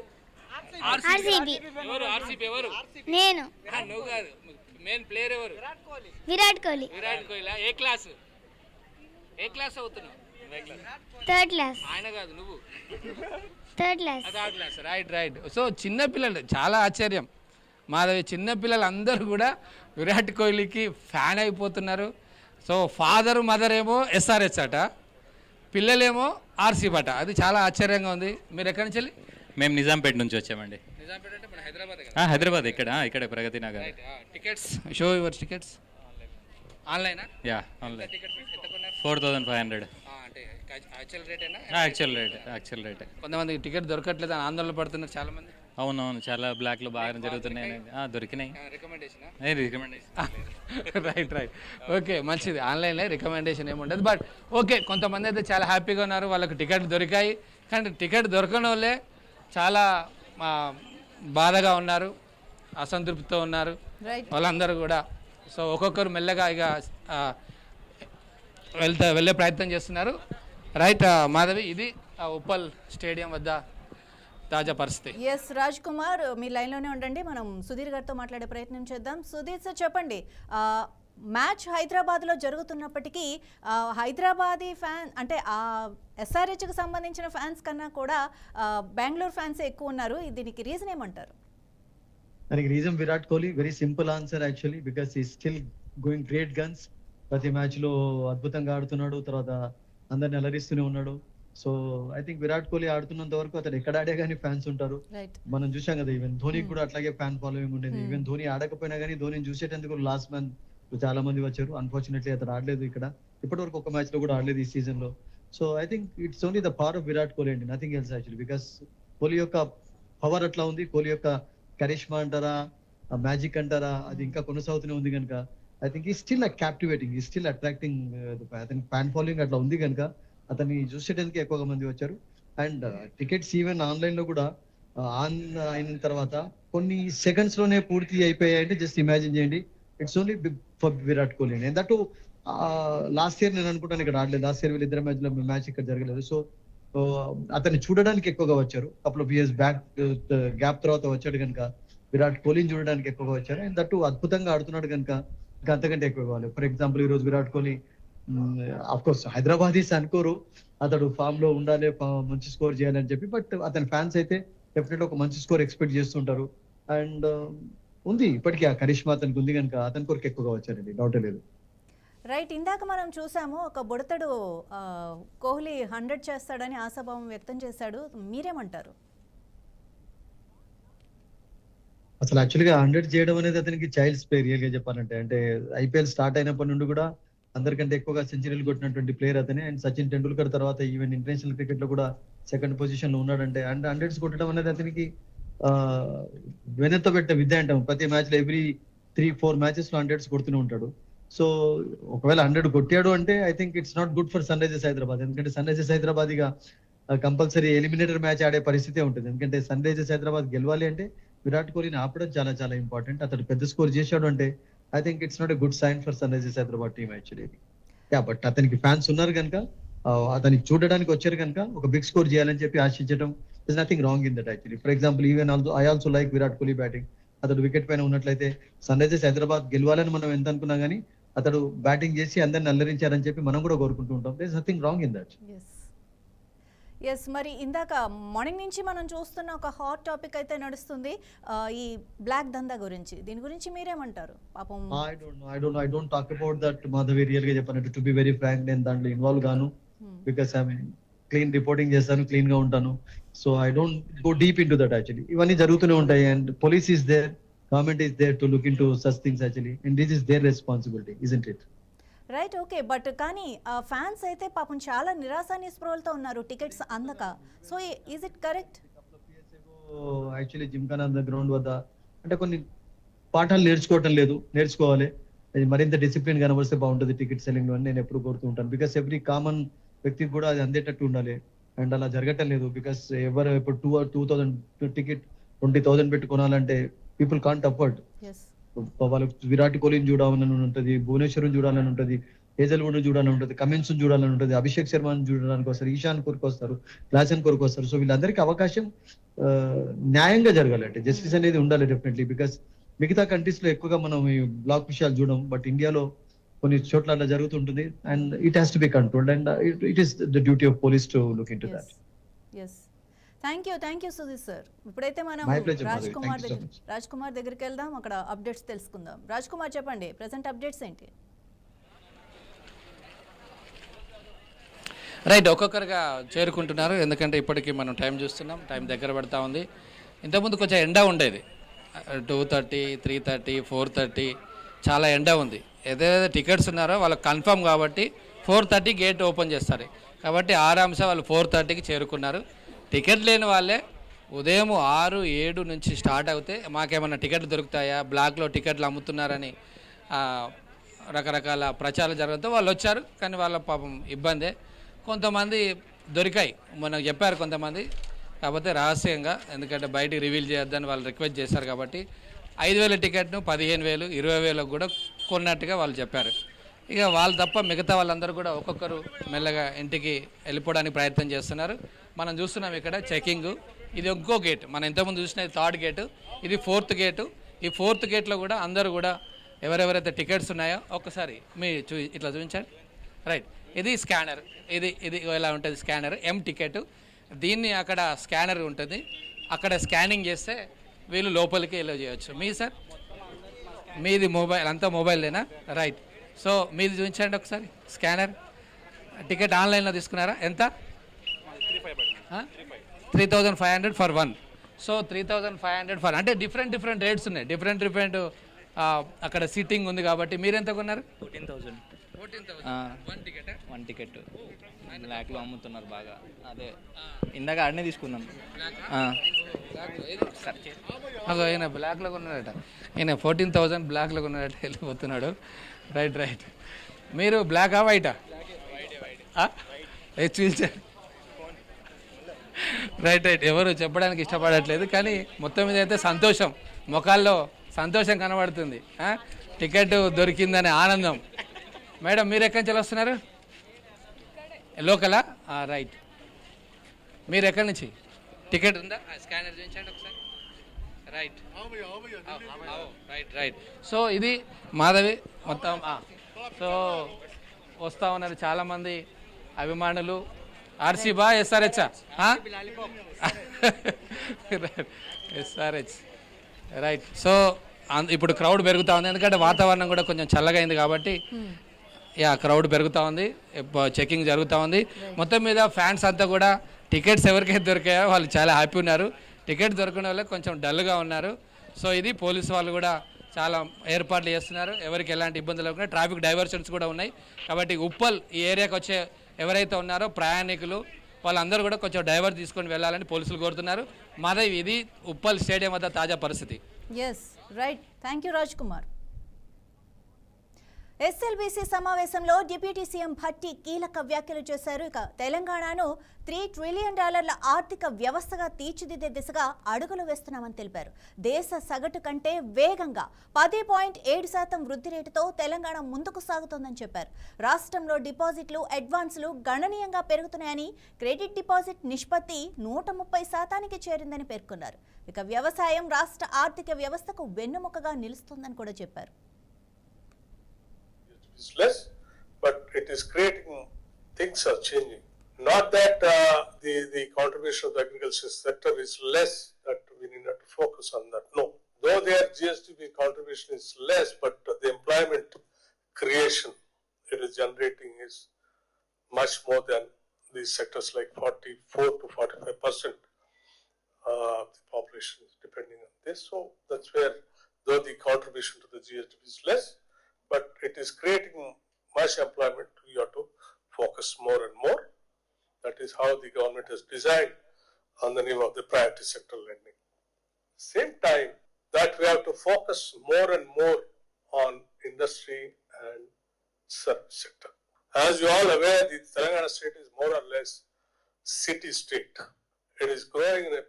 ఆర్సీబీ ఎవరు ఆర్సీబీ ఎవరు నేను నువ్వు కాదు మెయిన్ ప్లేయర్ ఎవరు విరాట్ కోహ్లీ విరాట్ కోహ్లీ ఏ క్లాస్ అవుతున్నావు థర్డ్ క్లాస్ ఆయన కాదు నువ్వు third class third class right so చిన్న పిల్లలు చాలా ఆశ్చర్యం మాధవి చిన్న పిల్లలు అందరూ కూడా విరాట్ కోహ్లీకి ఫ్యాన్ అయిపోతున్నారు సో ఫాదర్ మదర్ ఏమో ఎస్ఆర్హెచ్ అట పిల్లలేమో ఆర్సీబీ అట అది చాలా ఆశ్చర్యంగా ఉంది మీరు ఎక్కడి నుంచి వెళ్ళి మేము నిజాంపేట నుంచి వచ్చామండి. నిజాంపేట అంటే మన హైదరాబాద్ కదా హైదరాబాద్ ఇక్కడ Pragathi Nagar. Tickets show your tickets ఆన్లైనా యా ఆన్లైన్ టికెట్ ఎంత కొన్నారు 4500. అంటే యాక్చువల్ రేట్ అయినా యాక్చువల్ రేట్. కొంతమంది టికెట్ దొరకట్లేదు అని ఆందోళన పడుతున్నారు చాలా మంది అవునవును చాలా బ్లాక్లో బాగా జరుగుతున్నాయి. దొరికినాయి. రికమెండేషన్ రైట్ ఓకే మంచిది ఆన్లైన్లో రికమెండేషన్ ఏమి ఉండదు బట్ ఓకే కొంతమంది అయితే చాలా హ్యాపీగా ఉన్నారు వాళ్ళకి టికెట్ దొరికాయి కానీ టికెట్ దొరకని వాళ్ళే చాలా బాధగా ఉన్నారు అసంతృప్తితో ఉన్నారు రైట్ వాళ్ళందరూ కూడా సో ఒక్కొక్కరు మెల్లగా ఇక వెళ్ళే ప్రయత్నం చేస్తున్నారు రైట్ మాధవి ఇది ఉప్పల్ స్టేడియం వద్ద తాజా పరిస్థితి. ఎస్ రాజ్ కుమార్ మీ లైన్లోనే ఉండండి మనం సుధీర్ గారితో మాట్లాడే ప్రయత్నం చేద్దాం. సుధీర్ సార్ చెప్పండి మ్యాచ్ హైదరాబాద్లో జరుగుతున్నప్పటికీ హైదరాబాదీ ఫ్యాన్ అంటే ఎస్ఆర్హెచ్కి సంబంధించిన ఫ్యాన్స్ కన్నా కూడా బెంగళూరు ఫ్యాన్స్ ఎక్కువ ఉన్నారు దీనికి రీజన్ ఏమంటారు? దానికి reason Virat Kohli. Very simple answer actually because he still going great guns. ప్రతి మ్యాచ్ లో అద్భుతంగా ఆడుతున్నాడు తర్వాత అందరిని అలరిస్తూనే ఉన్నాడు. So I think Virat Kohli ఆడుతున్నంత వరకు అతను ఎక్కడ ఆడే కానీ ఫ్యాన్స్ ఉంటారు. మనం చూసాం కదా ఈవెన్ ధోనికి కూడా అట్లాగే ఫ్యాన్ ఫాలోయింగ్ ఉండేది. ఈవెన్ ధోని ఆడకపోయినా కానీ ధోనిని చూసేటందుకు లాస్ట్ మ్యాన్ చాలా మంది వచ్చారు. అన్ఫార్చునేట్లీ అతను ఆడలేదు ఇక్కడ ఇప్పటి వరకు ఒక మ్యాచ్ లో కూడా ఆడలేదు ఈ సీజన్ లో. So I think it's only the power of Virat Kohli అండి nothing else actually because Kohli యొక్క పవర్ అట్లా ఉంది. కోహ్లీ యొక్క కరిష్మా అంటారా మ్యాజిక్ అంటారా అది ఇంకా కొనసాగుతూనే ఉంది కనుక ఐ థింక్ ఈ స్టిల్ క్యాప్టివేటింగ్ ఈ స్టిల్ అట్రాక్టింగ్ అతని ఫ్యాన్ ఫాలోయింగ్ అట్లా ఉంది కనుక అతన్ని చూసేటానికి ఎక్కువగా మంది వచ్చారు. అండ్ టికెట్స్ ఈవెన్ ఆన్లైన్ లో కూడా ఆన్ అయిన తర్వాత కొన్ని సెకండ్స్ లోనే పూర్తి అయిపోయాయంటే జస్ట్ ఇమాజిన్ చేయండి. It's only for Virat Kohli and that last year నేను అనుకుంటాను ఇక్కడ ఆడలేదు. లాస్ట్ ఇయర్ వీళ్ళిద్దరు మ్యాచ్ ఇక్కడ జరగలేదు. సో అతన్ని చూడడానికి ఎక్కువగా వచ్చారు. Couple of years back gap తర్వాత వచ్చాడు కనుక విరాట్ కోహ్లీని చూడడానికి ఎక్కువగా వచ్చారు. అండ్ దట్టు అద్భుతంగా ఆడుతున్నాడు కనుక ఇంకా అంతకంటే ఎక్కువ కావాలి. ఫర్ ఎగ్జాంపుల్ ఈ రోజు విరాట్ కోహ్లీ అఫ్ కోర్స్ హైదరాబాదీస్ అనుకోరు అతడు ఫామ్ లో ఉండాలి మంచి స్కోర్ చేయాలని చెప్పి బట్ అతని ఫ్యాన్స్ అయితే డెఫినెట్ ఒక మంచి స్కోర్ ఎక్స్పెక్ట్ చేస్తుంటారు. అండ్ ఉంది ఇప్పటికీ ఆ కరిష్మా అతనికి ఉంది కనుక అతని కొరకు ఎక్కువగా వచ్చారండి డౌట్ లేదు. రైట్ ఇందాక మనం చూసాము ఒక బుడతడు కోహ్లీ 100 చేస్తాడని ఆశాభావం వ్యక్తం చేశాడు మీరేమంటారు? అసలు యాక్చువల్గా 100 చేయడం అనేది అతనికి చైల్డ్స్ ప్లే రియల్ గా చెప్పాలంటే. అంటే ఐపీఎల్ స్టార్ట్ అయినప్పటి నుండి కూడా అందరికంటే ఎక్కువగా సెంచరీలు కొట్టినటువంటి ప్లేయర్ అతనే. అండ్ సచిన్ టెండూల్కర్ తర్వాత ఈవెన్ ఇంటర్నేషనల్ క్రికెట్ లో కూడా సెకండ్ పొజిషన్ లో ఉన్నాడంటే అండ్ 100s కొట్టడం అనేది అతనికి వెనెత్త పెట్టే విద్య అంటాం. ప్రతి మ్యాచ్ లో ఎవ్రీ 3-4 మ్యాచెస్ లో 100s కొడుతూనే ఉంటాడు. సో ఒకవేళ 100 కొట్టాడు అంటే I think it's not good for Sunrisers Hyderabad. ఎందుకంటే సన్ రైజర్స్ హైదరాబాద్ ఇక కంపల్సరీ ఎలిమినేటర్ మ్యాచ్ ఆడే పరిస్థితే ఉంటుంది. ఎందుకంటే సన్ రైజర్స్ హైదరాబాద్ గెలవాలి అంటే విరాట్ కోహ్లీని ఆపడం చాలా చాలా ఇంపార్టెంట్. అతడు పెద్ద స్కోర్ చేశాడు అంటే I think it's not a good sign for Sunrisers Hyderabad team actually. Ya but అతనికి ఫ్యాన్స్ ఉన్నారు కనుక అతనికి చూడడానికి వచ్చారు కనుక ఒక బిగ్ స్కోర్ చేయాలని చెప్పి ఆశించడం is nothing wrong in that actually. For example even I also like Virat Kohli batting. అతడు వికెట్ పైన ఉన్నట్లయితే సన్ రైజర్స్ హైదరాబాద్ గెలవాలని మనం ఎంత అనుకున్నా కానీ అతడు బ్యాటింగ్ చేసి అందరిని అల్లరించారని చెప్పి మనం కూడా కోరుకుంటూ ఉంటాం. There is nothing wrong in that. Yes మరి ఇందాక మార్నింగ్ నుంచి మనం చూస్తున్న ఒక హాట్ టాపిక్ అయితే నడుస్తుంది ఈ బ్లాక్ దందా గురించి. దీని గురించి మీరేమంటారు? పాపం I don't talk about that Madhavi. Real గా చెప్పానంటే టు బి వెరీ ఫ్రాంక్ నేను దాంట్లో ఇన్వాల్వ్ గాను because I mean clean reporting చేస్తాను క్లీన్ గా ఉంటాను. So I don't go deep into that actually. ఇవన్నీ జరుగుతూనే ఉంటాయి and police is there government is there to look into such things actually and this is their responsibility isn't it? Right okay but కానీ fans అయితే పాపం చాలా నిరాశ నిస్పృహలతో ఉన్నారు టికెట్స్ అందక. So is it correct? Actually gymkhana ground వద్ద అంటే కొన్ని పాఠాలు నేర్చుకోవాలి. మరింత డిసిప్లిన్ కనబడితే బాగుంటుంది టికెట్ సెల్లింగ్ లో అని నేను ఎప్పుడు కోరుతూ ఉంటాను. బికాస్ ఎవ్రీ కామన్ వ్యక్తికి కూడా అది అందేటట్టు ఉండాలి అండ్ అలా జరగటం లేదు. బికాస్ ఎవరు ఇప్పుడు 2,000 టికెట్ 20,000 పెట్టి కొనాలంటే పీపుల్ కాంట్ అఫోర్డ్. వాళ్ళకి విరాట్ కోహ్లీని చూడాలని ఉంటుంది, భువనేశ్వర్ని చూడాలని ఉంటుంది, హేజల్వుడ్ చూడాలని ఉంటుంది, కమిన్స్ చూడాలని ఉంటుంది, అభిషేక్ శర్మని చూడడానికి వస్తారు, ఈశాన్ కొరకు వస్తారు, క్లాసన్ కొరకు వస్తారు. సో వీళ్ళందరికీ అవకాశం న్యాయంగా జరగాలి, అంటే జస్టిస్ అనేది ఉండాలి డెఫినెట్లీ. బికాస్ మిగతా కంట్రీస్ లో ఎక్కువగా మనం ఈ బ్లాక్ విషయాలు చూడం, బట్ ఇండియాలో కొన్ని చోట్ల అలా జరుగుతుంటుంది. And it has to be controlled and it is the duty of police to look into that. Yes, thank you Sudheer sir. ఇప్పుడైతే మనం My pleasure, Raj Madhavi. Kumar Thank you so దగ్గర రాజ్ కుమార్ దగ్గరికి వెళ్దాం, అక్కడ అప్డేట్స్ తెలుసుకుందాం. రాజ్ కుమార్ చెప్పండి, ప్రెసెంట్ అప్డేట్స్ ఏంటి? Right, ఒక్కొక్కరుగా చేరుకుంటున్నారు, ఎందుకంటే ఇప్పటికీ మనం టైం చూస్తున్నాం, టైం దగ్గర పడతా ఉంది. ఇంతకుముందు కొంచెం ఎండ ఉండేది, 2:30, 3:30, 4:30 చాలా ఎండ ఉంది. ఏదైతే టికెట్స్ ఉన్నారో వాళ్ళకి కన్ఫర్మ్ కాబట్టి 4:30 గేట్ ఓపెన్ చేస్తారు. కాబట్టి ఆరాంసే వాళ్ళు 4:30కి చేరుకున్నారు. టికెట్ లేని వాళ్ళే ఉదయం 6, 7 నుంచి స్టార్ట్ అవుతే మాకేమన్నా టికెట్లు దొరుకుతాయా, బ్లాక్లో టికెట్లు అమ్ముతున్నారని రకరకాల ప్రచారాలు జరగడంతో వాళ్ళు వచ్చారు. కానీ వాళ్ళ పాపం ఇబ్బందే, కొంతమంది దొరికాయి, మనకు చెప్పారు కొంతమంది, కాకపోతే రహస్యంగా, ఎందుకంటే బయటికి రివీల్ చేయొద్దని వాళ్ళు రిక్వెస్ట్ చేశారు. కాబట్టి 5,000 టికెట్ను 15,000, 20,000 కూడా కొన్నట్టుగా వాళ్ళు చెప్పారు. ఇక వాళ్ళు తప్ప మిగతా వాళ్ళందరూ కూడా ఒక్కొక్కరు మెల్లగా ఇంటికి వెళ్ళిపోవడానికి ప్రయత్నం చేస్తున్నారు. మనం చూస్తున్నాం ఇక్కడ చెకింగ్. ఇది ఇంకో గేట్, మనం ఇంతకుముందు చూసిన 3rd గేటు, ఇది 4th గేటు. ఈ 4th గేట్లో కూడా అందరూ కూడా ఎవరెవరైతే టికెట్స్ ఉన్నాయో ఒక్కసారి మీ ఇట్లా చూపించండి. రైట్, ఇది స్కానర్, ఇది ఇలా ఉంటుంది స్కానర్, టికెట్. దీన్ని అక్కడ స్కానర్ ఉంటుంది, అక్కడ స్కానింగ్ చేస్తే వీళ్ళు లోపలికి వెళ్ళి చేయొచ్చు. మీ సార్, మీది మొబైల్, అంతా మొబైల్లేనా? రైట్, సో మీది చూపించండి ఒకసారి స్కానర్. టికెట్ ఆన్లైన్లో తీసుకున్నారా? ఎంత? 3,500 ఫర్ 1. సో 3,500 ఫర్, అంటే డిఫరెంట్ రేట్స్ ఉన్నాయి, డిఫరెంట్ అక్కడ సీటింగ్ ఉంది. కాబట్టి మీరు ఎంత కొన్నారు? 14,000 1 టికెట్ బ్లాక్లో అమ్ముతున్నారు బాగా. అదే ఇందాక ఆడనే తీసుకున్నాం. ఈయన బ్లాక్లో కొన్నాడట, ఈయన 14,000 బ్లాక్లో కొన్నాడట, వెళ్ళిపోతున్నాడు. రైట్, మీరు బ్లాకా వైటా? చూపించారు. రైట్, ఎవరు చెప్పడానికి ఇష్టపడట్లేదు, కానీ మొత్తం మీద అయితే సంతోషం, ముఖాల్లో సంతోషం కనబడుతుంది. టికెట్ దొరికిందనే ఆనందం. మేడం, మీరు ఎక్కడి నుంచి వస్తున్నారు? లోకలా? రైట్, మీరు ఎక్కడి నుంచి? టికెట్ ఉందా? స్కానర్ చూపించండి ఒకసారి. రైట్. సో ఇది మాధవి మొత్తం. సో వస్తూ ఉన్నారు చాలామంది అభిమానులు. ఆర్సీబా, ఎస్ఆర్హెచ్? ఎస్ఆర్హెచ్. రైట్, సో ఇప్పుడు క్రౌడ్ పెరుగుతూ ఉంది, ఎందుకంటే వాతావరణం కూడా కొంచెం చల్లగా అయింది కాబట్టి క్రౌడ్ పెరుగుతూ ఉంది, చెకింగ్ జరుగుతూ ఉంది. మొత్తం మీద ఫ్యాన్స్ అంతా కూడా టికెట్స్ ఎవరికైతే దొరికాయో వాళ్ళు చాలా హ్యాపీ ఉన్నారు, టికెట్ దొరికిన వాళ్ళకి కొంచెం డల్గా ఉన్నారు. సో ఇది పోలీసు వాళ్ళు కూడా చాలా ఏర్పాట్లు చేస్తున్నారు, ఎవరికి ఎలాంటి ఇబ్బందులు లేకుండా. ట్రాఫిక్ డైవర్షన్స్ కూడా ఉన్నాయి. కాబట్టి ఉప్పల్ ఈ ఏరియాకి వచ్చే ఎవరైతే ఉన్నారో ప్రయాణికులు వాళ్ళందరూ కూడా కొంచెం డైవర్ తీసుకొని వెళ్ళాలని పోలీసులు కోరుతున్నారు. మాధవ్, ఇది ఉప్పల్ స్టేడియం వద్ద తాజా పరిస్థితి. Yes, right, thank you Raj Kumar. SLBC సమావేశంలో డిప్యూటీ సీఎం భట్టి కీలక వ్యాఖ్యలు చేశారు. ఇక తెలంగాణను $3 ట్రిలియన్ ఆర్థిక వ్యవస్థగా తీర్చిదిద్దే దిశగా అడుగులు వేస్తున్నామని తెలిపారు. దేశ సగటు కంటే వేగంగా 10.7% వృద్ధి రేటుతో తెలంగాణ ముందుకు సాగుతోందని చెప్పారు. రాష్ట్రంలో డిపాజిట్లు, అడ్వాన్సులు గణనీయంగా పెరుగుతున్నాయని, క్రెడిట్ డిపాజిట్ నిష్పత్తి 130%కి చేరిందని పేర్కొన్నారు. ఇక వ్యవసాయం రాష్ట్ర ఆర్థిక వ్యవస్థకు వెన్నెముకగా నిలుస్తోందని కూడా చెప్పారు. Is less, but it is creating, things are changing. Not that the contribution of the agriculture sector is less, that we need not to focus on that. No, though their GSTP contribution is less, but the employment creation it is generating is much more than these sectors, like 44 to 45% of the population is depending on this. So that's where, though the contribution to the GSTP is less, but it is creating much employment, we have to focus more and more. That is how the government has designed on the name of the priority sector lending. Same time that we have to focus more and more on industry and service sector. As you all aware, the Telangana state is more or less city state. It is growing in a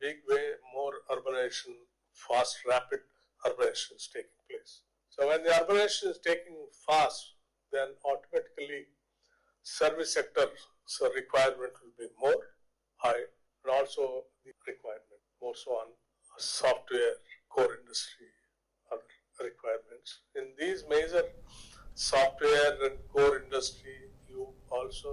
big way, more urbanization, fast, rapid urbanization is taking place. So when the urbanization is taking fast, then automatically service sector requirement will be more high, and also the requirement more so on software, core industry, other requirements. In these major software and core industry, you also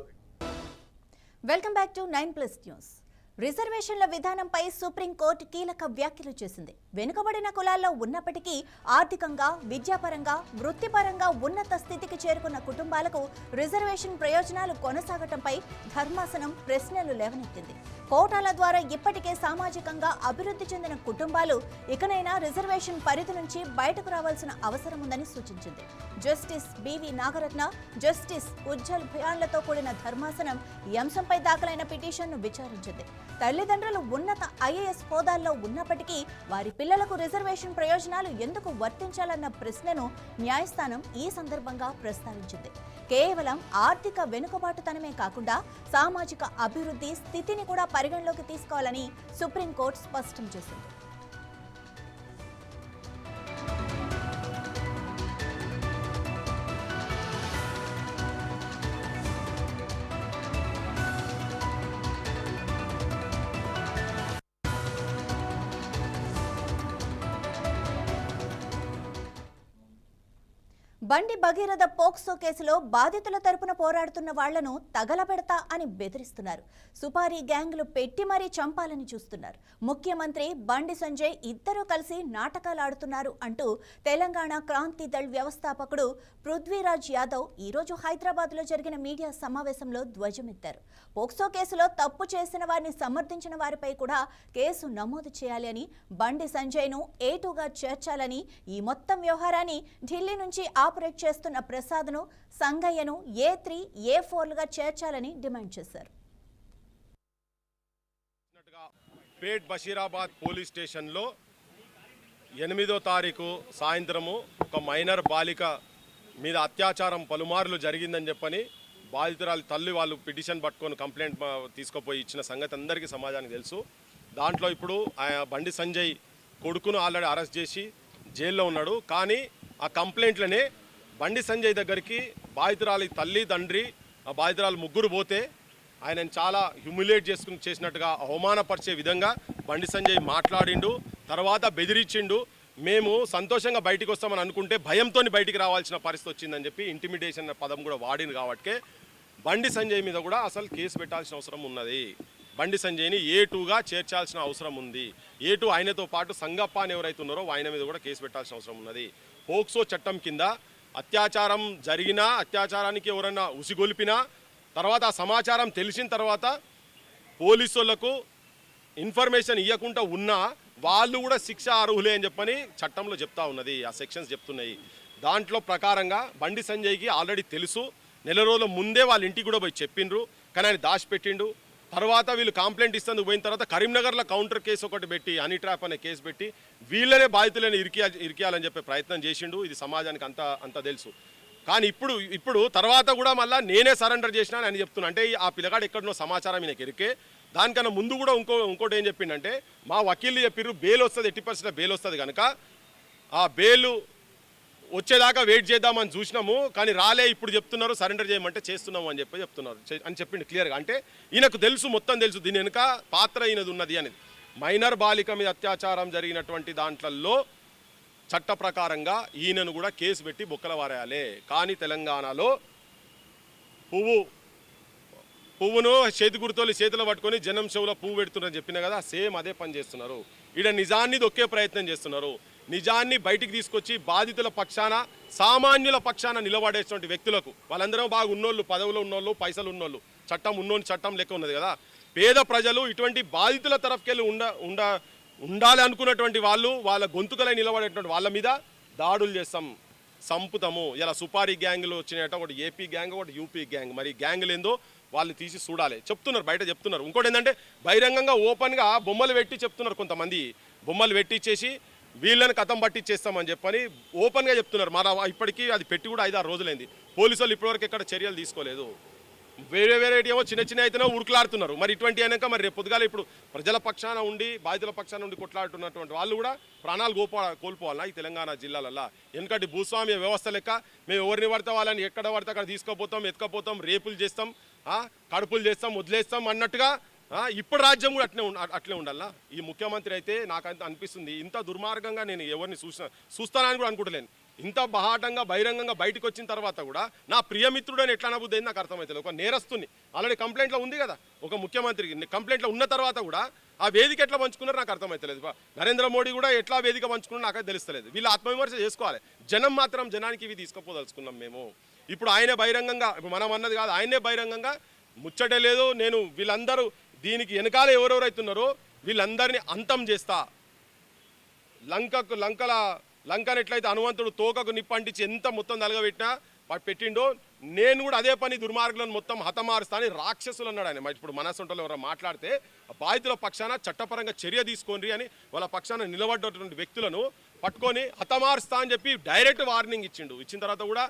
welcome back to 9+ news. రిజర్వేషన్ల విధానంపై supreme court కీలక వ్యాఖ్యలు చేసింది. వెనుకబడిన కులాల్లో ఉన్నప్పటికీ ఆర్థికంగా, విద్యాపరంగా, వృత్తిపరంగా ఉన్నత స్థితికి చేరుకున్న కుటుంబాలకు రిజర్వేషన్ ప్రయోజనాలు కొనసాగటంపై ధర్మాసనం ప్రశ్నలు లేవనెత్తింది. కోటాల ద్వారా ఇప్పటికే సామాజికంగా అభివృద్ధి చెందిన కుటుంబాలు ఇకనైనా రిజర్వేషన్ పరిధి నుంచి బయటకు రావాల్సిన అవసరం ఉందని సూచించింది. Justice BV Nagarathna, justice Ujjal భయాన్లతో కూడిన ధర్మాసనం ఈ అంశంపై దాఖలైన పిటిషన్ను విచారించింది. తల్లిదండ్రులు ఉన్నత ఐఏఎస్ హోదాల్లో ఉన్నప్పటికీ వారి పిల్లలకు రిజర్వేషన్ ప్రయోజనాలు ఎందుకు వర్తించాలన్న ప్రశ్నను న్యాయస్థానం ఈ సందర్భంగా ప్రస్తావించింది. కేవలం ఆర్థిక వెనుకబాటుతనమే కాకుండా సామాజిక అభివృద్ధి స్థితిని కూడా పరిగణలోకి తీసుకోవాలని సుప్రీంకోర్టు స్పష్టం చేసింది. బండి భగీరథ పోక్సో కేసులో బాధితుల తరపున పోరాడుతున్న వాళ్లను తగలబెడతా అని బెదిరిస్తున్నారు. సుపారీ గ్యాంగులు పెట్టి మరీ చంపాలని చూస్తున్నారు. ముఖ్యమంత్రి బండి సంజయ్ ఇద్దరూ కలిసి నాటకాలాడుతున్నారు అంటూ తెలంగాణ క్రాంతి దళ్ వ్యవస్థాపకుడు పృథ్వీరాజ్ యాదవ్ ఈరోజు హైదరాబాద్లో జరిగిన మీడియా సమావేశంలో ధ్వజమెత్తారు. పోక్సో కేసులో తప్పు చేసిన వారిని సమర్థించిన వారిపై కూడా కేసు నమోదు చేయాలి అని, బండి సంజయ్ను A2గా చేర్చాలని, ఈ మొత్తం వ్యవహారాన్ని ఢిల్లీ నుంచి ఆపరేట్ చేస్తున్న ప్రసాద్ను, సంగయ్యను A3, A4లుగా చేర్చాలని డిమాండ్ చేశారు. పేట్ బషీరాబాద్ పోలీస్ స్టేషన్లో 8వ తారీఖు సాయంత్రము ఒక మైనర్ బాలిక మీద అత్యాచారం పలుమార్లు జరిగిందని చెప్పని బాధితురాలు తల్లి వాళ్ళు పిటిషన్ పట్టుకొని కంప్లైంట్ తీసుకుపోయి ఇచ్చిన సంగతి అందరికీ సమాజానికి తెలుసు. దాంట్లో ఇప్పుడు బండి సంజయ్ కొడుకును ఆల్రెడీ అరెస్ట్ చేసి జైల్లో ఉన్నాడు. కానీ ఆ కంప్లైంట్లనే బండి సంజయ్ దగ్గరికి బాధితురాలి తల్లి, తండ్రి, ఆ బాధితురాలు ముగ్గురు పోతే ఆయనను చాలా హ్యూమిలేట్ చేసినట్టుగా అవమానపరిచే విధంగా బండి సంజయ్ మాట్లాడిండు. తర్వాత బెదిరించిండు. మేము సంతోషంగా బయటికి వస్తామని అనుకుంటే భయంతో బయటికి రావాల్సిన పరిస్థితి వచ్చిందని చెప్పి ఇంటిమిడేషన్ పదం కూడా వాడింది. కాబట్టి బండి సంజయ్ మీద కూడా అసలు కేసు పెట్టాల్సిన అవసరం ఉన్నది. బండి సంజయ్ని A2గా చేర్చాల్సిన అవసరం ఉంది. A2 ఆయనతో పాటు సంగప్ప అని ఎవరైతే ఉన్నారో ఆయన మీద కూడా కేసు పెట్టాల్సిన అవసరం ఉన్నది. పోక్సో చట్టం కింద అత్యాచారం జరిగినా, అత్యాచారానికి ఎవరన్నా ఉసిగొలిపినా, తర్వాత ఆ సమాచారం తెలిసిన తర్వాత పోలీసులకు ఇన్ఫర్మేషన్ ఇవ్వకుండా ఉన్నా వాళ్ళు కూడా శిక్ష అర్హులే అని చెప్పని చట్టంలో చెప్తా ఉన్నది. ఆ సెక్షన్స్ చెప్తున్నాయి. దాంట్లో ప్రకారంగా బండి సంజయ్కి ఆల్రెడీ తెలుసు. నెల రోజుల ముందే వాళ్ళ ఇంటికి కూడా పోయి చెప్పిండ్రు. కానీ ఆయన దాచిపెట్టిండు. తర్వాత వీళ్ళు కంప్లైంట్ ఇస్తేందుకు పోయిన తర్వాత కరీంనగర్లో కౌంటర్ కేసు ఒకటి పెట్టి, హనీ ట్రాప్ అనే కేసు పెట్టి వీళ్ళనే బాధితులను ఇరికియాలని చెప్పే ప్రయత్నం చేసిండు. ఇది సమాజానికి అంత తెలుసు. కానీ ఇప్పుడు తర్వాత కూడా మళ్ళీ నేనే సరెండర్ చేసినా అని చెప్తున్నా. అంటే ఆ పిల్లగాడు ఎక్కడనో సమాచారం ఈయనకి ఎరికే. దానికన్నా ముందు కూడా ఇంకోటి ఏం చెప్పిండంటే, మా వకీళ్ళు చెప్పిర్రు బెయిల్ వస్తుంది, 80% బెయిల్ వస్తుంది కనుక ఆ బెయిల్ వచ్చేదాకా వెయిట్ చేద్దామని చూసినాము. కానీ రాలే, ఇప్పుడు చెప్తున్నారు సరెండర్ చేయమంటే చేస్తున్నాము అని చెప్తున్నారు అని చెప్పిండు క్లియర్గా. అంటే ఈయనకు తెలుసు, మొత్తం తెలుసు దీని వెనుక పాత్ర ఈయనది ఉన్నది అనేది. మైనర్ బాలిక మీద అత్యాచారం జరిగినటువంటి దాంట్లలో చట్ట ప్రకారంగా ఈయనను కూడా కేసు పెట్టి బొక్కల వారేయాలి. కానీ తెలంగాణలో పువ్వును చేతి గుర్తోలి చేతిలో పట్టుకొని జనం చెవులో పువ్వు పెడుతున్నారని చెప్పినా కదా, సేమ్ అదే పని చేస్తున్నారు. ఈడ నిజాన్ని దొక్కే ప్రయత్నం చేస్తున్నారు. నిజాన్ని బయటికి తీసుకొచ్చి బాధితుల పక్షాన, సామాన్యుల పక్షాన నిలబడేటువంటి వ్యక్తులకు, వాళ్ళందరూ బాగా ఉన్నోళ్ళు, పదవులు ఉన్నోళ్ళు, పైసలు ఉన్నోళ్ళు, చట్టం ఉన్నోని చట్టం లెక్క ఉన్నది కదా. పేద ప్రజలు ఇటువంటి బాధితుల తరఫుకెళ్ళి ఉండాలి అనుకున్నటువంటి వాళ్ళు, వాళ్ళ గొంతుకలై నిలబడేటువంటి వాళ్ళ మీద దాడులు చేస్తాం, సంపుతాము. ఇలా సుపారీ గ్యాంగులు వచ్చినాయట, ఒకటి ఏపీ గ్యాంగ్, ఒకటి యూపీ గ్యాంగ్. మరి గ్యాంగులు ఏందో వాళ్ళు తీసి చూడాలి. చెప్తున్నారు, బయట చెప్తున్నారు. ఇంకోటి ఏంటంటే బహిరంగంగా ఓపెన్గా బొమ్మలు పెట్టి చెప్తున్నారు. కొంతమంది బొమ్మలు పెట్టించేసి వీళ్ళని కథం పట్టించేస్తామని చెప్పని ఓపెన్గా చెప్తున్నారు. మరి ఇప్పటికీ అది పెట్టి కూడా 5-6 రోజులైంది. పోలీసులు ఇప్పటివరకు ఎక్కడ చర్యలు తీసుకోలేదు. వేరే ఏమో చిన్న అయితేనే ఉరుకులాడుతున్నారు. మరి ఇటువంటి అయినాక మరి రేపు పొద్దుగాల ఇప్పుడు ప్రజల పక్షాన ఉండి బాధితుల పక్షాన ఉండి కొట్లాడుతున్నటువంటి వాళ్ళు కూడా ప్రాణాలు కోల్పోవాలా ఈ తెలంగాణ జిల్లాలల్లో. ఎందుకంటే భూస్వామ్య వ్యవస్థ లెక్క మేము ఎవరిని పడితే వాళ్ళని ఎక్కడ పడితే అక్కడ తీసుకుపోతాం, ఎత్తుకపోతాం, రేపులు చేస్తాం, కడుపులు చేస్తాం, వదిలేస్తాం అన్నట్టుగా ఇప్పుడు రాజ్యం కూడా అట్లే ఉండాలా. ఈ ముఖ్యమంత్రి అయితే నాకంత అనిపిస్తుంది ఇంత దుర్మార్గంగా నేను ఎవరిని చూస్తానని కూడా అనుకుంటలేను. ఇంత బహాటంగా బహిరంగంగా బయటకు వచ్చిన తర్వాత కూడా నా ప్రియమిత్రుడని ఎట్లా అనబుద్ది నాకు అర్థమవుతుంది. ఒక నేరస్తుని ఆల్రెడీ కంప్లైంట్లో ఉంది కదా, ఒక ముఖ్యమంత్రికి కంప్లైంట్లో ఉన్న తర్వాత కూడా ఆ వేదిక ఎట్లా పంచుకున్నారో నాకు అర్థమవుతలేదు. నరేంద్ర మోడీ కూడా ఎట్లా వేదిక పంచుకున్నారో నాకైతే తెలుస్తలేదు. వీళ్ళు ఆత్మవిమర్శ చేసుకోవాలి. జనం మాత్రం జనానికి ఇవి తీసుకుపోదలుచుకున్నాం మేము. ఇప్పుడు ఆయనే బహిరంగంగా, ఇప్పుడు మనం అన్నది కాదు, ఆయనే బహిరంగంగా ముచ్చటే లేదు, నేను వీళ్ళందరూ దీనికి వెనకాల ఎవరెవరు అవుతున్నారో వీళ్ళందరినీ అంతం చేస్తా. లంకను ఎట్లయితే హనుమంతుడు తోకకు నిప్పంటించి ఎంత మొత్తం నలగబెట్టినా పెట్టిండో నేను కూడా అదే పని దుర్మార్గులను మొత్తం హతమారుస్తా అని రాక్షసులు అన్నాడు ఆయన. ఇప్పుడు మనసొంటలో ఎవరో మాట్లాడితే బాధితుల పక్షాన చట్టపరంగా చర్య తీసుకోండి అని వాళ్ళ పక్షాన నిలబడ్డటువంటి వ్యక్తులను పట్టుకొని హతమారుస్తా అని చెప్పి డైరెక్ట్ వార్నింగ్ ఇచ్చిండు. ఇచ్చిన తర్వాత కూడా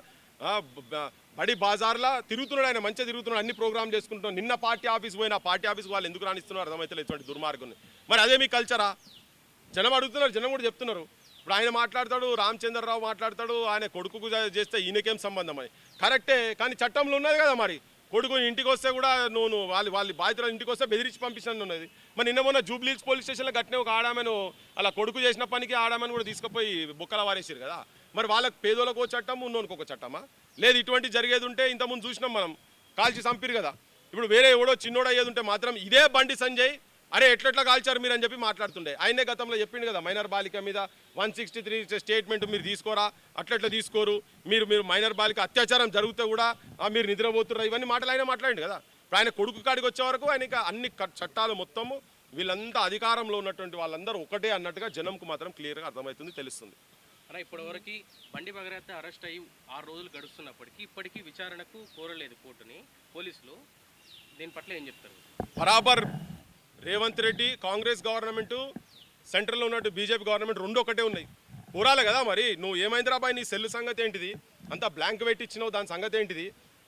బడి బాజార్లా తిరుగుతున్నాడు ఆయన, మంచిగా తిరుగుతున్నాడు, అన్ని ప్రోగ్రామ్ చేసుకుంటున్నాడు. నిన్న పార్టీ ఆఫీస్ పోయినా పార్టీ ఆఫీస్ వాళ్ళు ఎందుకు రాణిస్తున్నారు అర్థమైతే ఇటువంటి దుర్మార్గుని. మరి అదే మీ కల్చరా? జనం అడుగుతున్నారు, జనం కూడా చెప్తున్నారు. ఇప్పుడు ఆయన మాట్లాడతాడు, రామచంద్రరావు మాట్లాడతాడు, ఆయన కొడుకుకు చేస్తే ఈయనకేం సంబంధం అని. కరెక్టే, కానీ చట్టంలో ఉన్నది కదా. మరి కొడుకు ఇంటికి వస్తే కూడా నువ్వు వాళ్ళ బాధితుల ఇంటికి వస్తే బెదిరించి పంపించాను ఉన్నది. మరి నిన్న మొన్న జూబ్లీహిల్స్ పోలీస్ స్టేషన్లో గట్టిన ఒక ఆడామెను అలా కొడుకు చేసిన పనికి ఆడామని కూడా తీసుకుపోయి బుక్కల వారేసారు కదా. మరి వాళ్ళకి పేదోళ్ళకు ఒక చట్టం, ఉన్నోనికి ఒక చట్టమా? లేదు, ఇటువంటి జరిగేది ఉంటే ఇంతకుముందు చూసినాం మనం, కాల్చి చంపిరు కదా. ఇప్పుడు వేరే ఎవడో చిన్నోడు అయ్యేది ఉంటే మాత్రం ఇదే బండి సంజయ్ అరే ఎట్లెట్లా కాల్చారు మీరు అని చెప్పి మాట్లాడుతుండే. ఆయనే గతంలో చెప్పిండు కదా, మైనర్ బాలిక మీద 163 స్టేట్మెంట్ మీరు తీసుకోరా, అట్లెట్లా తీసుకోరు, మీరు మైనర్ బాలిక అత్యాచారం జరిగితే కూడా మీరు నిద్రపోతున్నారు, ఇవన్నీ మాటలు ఆయన మాట్లాడిండు కదా. ఇప్పుడు ఆయన కొడుకు కాడికి వచ్చే వరకు ఆయనకి అన్ని చట్టాలు మొత్తము వీళ్ళంతా అధికారంలో ఉన్నటువంటి వాళ్ళందరూ ఒకటే అన్నట్టుగా జనంకు మాత్రం క్లియర్గా అర్థమవుతుంది, తెలుస్తుంది. అలా ఇప్పటివరకు బండి భగీరథ అరెస్ట్ అయ్యి 6 రోజులు గడుస్తున్నప్పటికీ ఇప్పటికీ విచారణకు కోరలేదు కోర్టుని పోలీసులు. దీని పట్ల ఏం చెప్తారు? బరాబర్ రేవంత్ రెడ్డి కాంగ్రెస్ గవర్నమెంటు, సెంట్రల్లో ఉన్నట్టు బీజేపీ గవర్నమెంట్ రెండు ఒకటే ఉన్నాయి. కూరాలి కదా. మరి నువ్వు ఏమైందిరా బాయ్, నీ సెల్ సంగతి ఏంటిది, అంతా బ్లాంక్ పెట్టి ఇచ్చినావు, దాని సంగతి ఏంటిది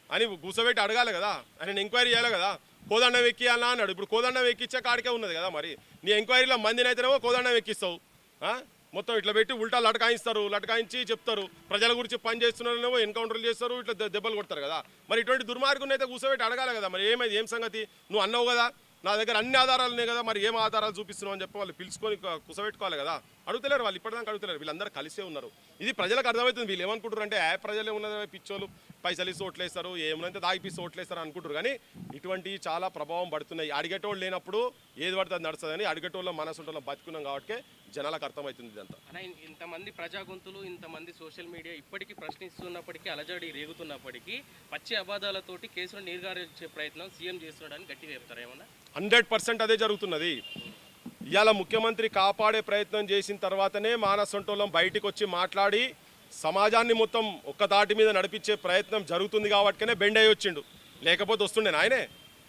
అని కూసబెట్టి అడగాలి కదా. ఆయన ఎంక్వైరీ చేయాలి కదా. కోదండం ఎక్కియాలా అన్నాడు. ఇప్పుడు కోదండం ఎక్కిచ్చే కాడికే ఉన్నది కదా. మరి నీ ఎంక్వైరీలో మందిని అయితేనేమో కోదండం ఎక్కిస్తావు, మొత్తం ఇట్లా పెట్టి ఉల్టా లటకాయిస్తారు, లటకాయించి చెప్తారు, ప్రజల గురించి పని చేస్తున్నారేమో ఎన్కౌంటర్లు చేస్తారు, ఇట్లా దెబ్బలు కొడతారు కదా. మరి ఇటువంటి దుర్మార్గుని అయితే కూసబెట్టి అడగాలి కదా. మరి ఏమైంది, ఏం సంగతి, నువ్వు అన్నావు కదా నా దగ్గర అన్ని ఆధారాలు ఉన్నాయి కదా, మరి ఏం ఆధారాలు చూపిస్తున్నావు అని చెప్పి వాళ్ళు పిలుచుకొని కుసబెట్టుకోవాలి కదా. అడుగుతలేరు వాళ్ళు, ఇప్పటిదాకా అడుగుతలేరు. వీళ్ళందరూ కలిసే ఉన్నారు. ఇది ప్రజలకు అర్థమవుతుంది. వీళ్ళు ఏమనుకుంటారు అంటే ప్రజలే ఉన్నది పిచ్చోళ్ళు, పైసలు ఇస్తూ ఓట్లేస్తారు, ఏమనంటే దాగిపిస్తూ ఓట్లేస్తారు అనుకుంటారు. కానీ ఇటువంటి చాలా ప్రభావం పడుతున్నాయి. అడిగేటోళ్ళు లేనప్పుడు ఏది పడుతుంది నడుస్తుందని అడిగేటోళ్ళ మనసుంటలో బతుకున్నాం కాబట్టి జనాలకు అర్థమవుతుంది ఇదంతా. ఇంతమంది ప్రజాగొంతులు, ఇంతమంది సోషల్ మీడియా ఇప్పటికీ ప్రశ్నిస్తున్నప్పటికీ, అలజడి రేగుతున్నప్పటికీ పచ్చి అబద్ధాలతోటి కేసులు నీరుగారించే ప్రయత్నం సీఎం చేస్తున్నాడని గట్టిగా చెప్తారు. ఏమన్నా 100% అదే జరుగుతున్నది. ఇవాళ ముఖ్యమంత్రి కాపాడే ప్రయత్నం చేసిన తర్వాతనే మానసంటోళం బయటికి వచ్చి మాట్లాడి సమాజాన్ని మొత్తం ఒక్క తాటి మీద నడిపించే ప్రయత్నం జరుగుతుంది కాబట్టినే బెండ్ అయ్యి వచ్చిండు. లేకపోతే వస్తుండే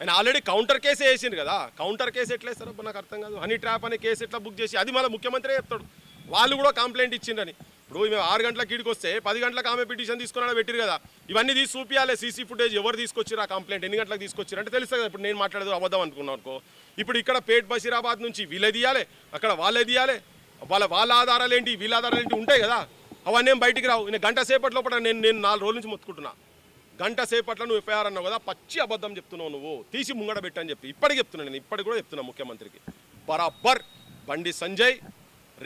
ఆయన ఆల్రెడీ కౌంటర్ కేసే వేసిండు కదా. కౌంటర్ కేసు ఎట్లా వేస్తారో నాకు అర్థం కాదు. హనీ ట్రాప్ అనే కేసు ఎట్లా బుక్ చేసి అది మళ్ళీ ముఖ్యమంత్రి చెప్తాడు. వాళ్ళు కూడా కంప్లైంట్ ఇచ్చిండని. ఇప్పుడు మేము 6 గంటలకు ఈడికి వస్తే 10 గంటలకు ఆమె పిటిషన్ తీసుకున్నా పెట్టిరు కదా. ఇవన్నీ తీసి చూపించాలి, సీసీ ఫుటేజ్ ఎవరు తీసుకొచ్చారు, ఆ కంప్లైంట్ ఎన్ని గంటలకు తీసుకొచ్చారు అంటే తెలుస్తుంది కదా. ఇప్పుడు నేను మాట్లాడేది అబద్ధం అనుకున్నాను అనుకో. ఇప్పుడు ఇక్కడ పేట్ బషీరాబాద్ నుంచి వీళ్ళే తీయాలి, అక్కడ వాళ్ళే తీయాలి, వాళ్ళ ఆధారాలు ఏంటి, వీళ్ళ ఆధారాలు ఏంటి ఉంటాయి కదా. అవన్నీ ఏం బయటికి రావు. నేను గంట సేపటి లోపల నేను 4 రోజుల నుంచి మొత్తుకుంటున్నా. గంట సేపట్లో నువ్వు ఎఫ్ఐఆర్ అన్నావు కదా, పచ్చి అబద్ధం చెప్తున్నావు నువ్వు, తీసి ముంగడ పెట్టని చెప్పి ఇప్పటికి చెప్తున్నాను. నేను ఇప్పటికి కూడా చెప్తున్నా ముఖ్యమంత్రికి. బరాబర్ బండి సంజయ్,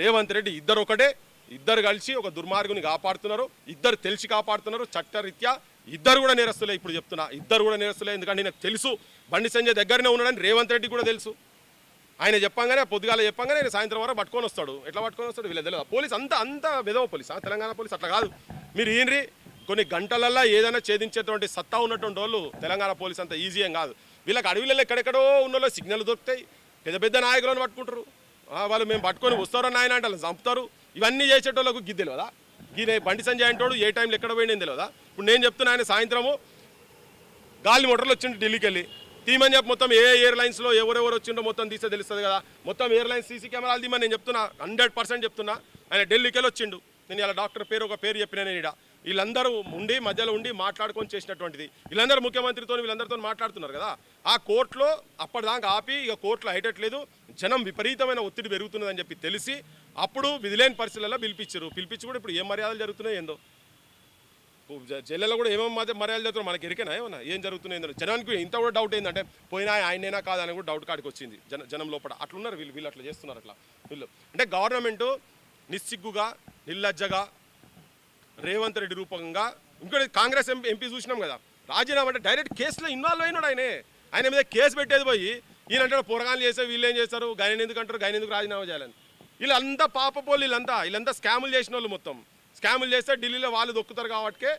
రేవంత్ రెడ్డి ఇద్దరు ఒకటే, ఇద్దరు కలిసి ఒక దుర్మార్గుని కాపాడుతున్నారు, ఇద్దరు తెలిసి కాపాడుతున్నారు. చట్టరీత్యా ఇద్దరు కూడా నేరస్తులే. ఇప్పుడు చెప్తున్నా, ఇద్దరు కూడా నేరస్తులే. ఎందుకంటే నాకు తెలుసు బండి సంజయ్ దగ్గరనే ఉన్నాడని రేవంత్ రెడ్డి కూడా తెలుసు. ఆయన చెప్పంగానే పొద్దుగాల చెప్పంగానే ఆయన సాయంత్రం వరకు పట్టుకొని వస్తాడు. ఎట్లా పట్టుకొని వస్తాడు వీళ్ళ తెలియదు. పోలీస్ అంత విధవ పోలీస్, తెలంగాణ పోలీస్ అట్లా కాదు. మీరు ఈయనరి కొన్ని గంటలల్లో ఏదైనా ఛేదించేటువంటి సత్తా ఉన్నటువంటి వాళ్ళు తెలంగాణ పోలీస్ అంత ఈజీ ఏం కాదు. వీళ్ళకి అడవిలలో ఎక్కడెక్కడో ఉన్న సిగ్నల్ దొరుకుతాయి, పెద్ద నాయకులను పట్టుకుంటారు. వాళ్ళు మేము పట్టుకొని వస్తారని ఆయన అంటే వాళ్ళు చంపుతారు. ఇవన్నీ చేసేటోళ్ళకు గిద్దెలు కదా. ఈయన బండి సంజయ్ అంటాడు ఏ టైంలో ఎక్కడ పోయింది తెలియదా. ఇప్పుడు నేను చెప్తున్నా, ఆయన సాయంత్రము గాలి మోటార్లు వచ్చిండు ఢిల్లీకి వెళ్ళి తీమని చెప్పి మొత్తం ఏ ఎయిర్లైన్స్లో ఎవరెవరు వచ్చిండో మొత్తం తీస్తే తెలుస్తుంది కదా. మొత్తం ఎయిర్లైన్స్ సీసీ కెమెరాలు తీమని నేను చెప్తున్నా, 100% చెప్తున్నా. ఆయన ఢిల్లీకి వెళ్ళి వచ్చిండు. నేను ఇలా డాక్టర్ పేరు ఒక పేరు చెప్పినా, నేను ఇక్కడ వీళ్ళందరూ ఉండి మధ్యలో ఉండి మాట్లాడుకొని చేసినటువంటిది. వీళ్ళందరూ ముఖ్యమంత్రితో వీళ్ళందరితో మాట్లాడుతున్నారు కదా, ఆ కోర్టులో అప్పటిదాకా ఆపి ఇక కోర్టులో అయ్యేటట్లేదు, జనం విపరీతమైన ఒత్తిడి పెరుగుతున్నదని చెప్పి తెలిసి అప్పుడు విధిలేని పరిస్థితులలో పిలిపించి కూడా ఇప్పుడు ఏం మర్యాదలు జరుగుతున్నాయి ఏందో, జైల్లో కూడా ఏమేమి మర్యాదలు జరుగుతున్నాయి మనకి ఎరికేనా, ఏమన్నా ఏం జరుగుతున్నాయి జనానికి ఇంత కూడా డౌట్ ఏంటంటే పోయినా ఆయనైనా కాదని కూడా డౌట్ కాడికి వచ్చింది జనం లోపల. అట్లున్నారు వీళ్ళు అట్లా చేస్తున్నారు. అట్లా వీళ్ళు అంటే గవర్నమెంటు నిస్సిగ్గుగా నిల్లజ్జగా రేవంత్ రెడ్డి రూపంగా. ఇంకోటి కాంగ్రెస్ ఎంపీ చూసినాం కదా, రాజీనామా అంటే డైరెక్ట్ కేసులో ఇన్వాల్వ్ అయినాడు. ఆయన మీద కేసు పెట్టేది పోయి ఈయన అంటే పోరగాళ్ళు చేస్తే వీళ్ళు ఏం చేస్తారు, గాయన ఎందుకు అంటారు, గాయన ఎందుకు రాజీనామా చేయాలని. వీళ్ళంతా పాపపోళ్ళు, వీళ్ళంతా స్కాములు చేసిన వాళ్ళు. మొత్తం స్కాములు చేస్తే ఢిల్లీలో వాళ్ళు దొక్కుతారు కాబట్టి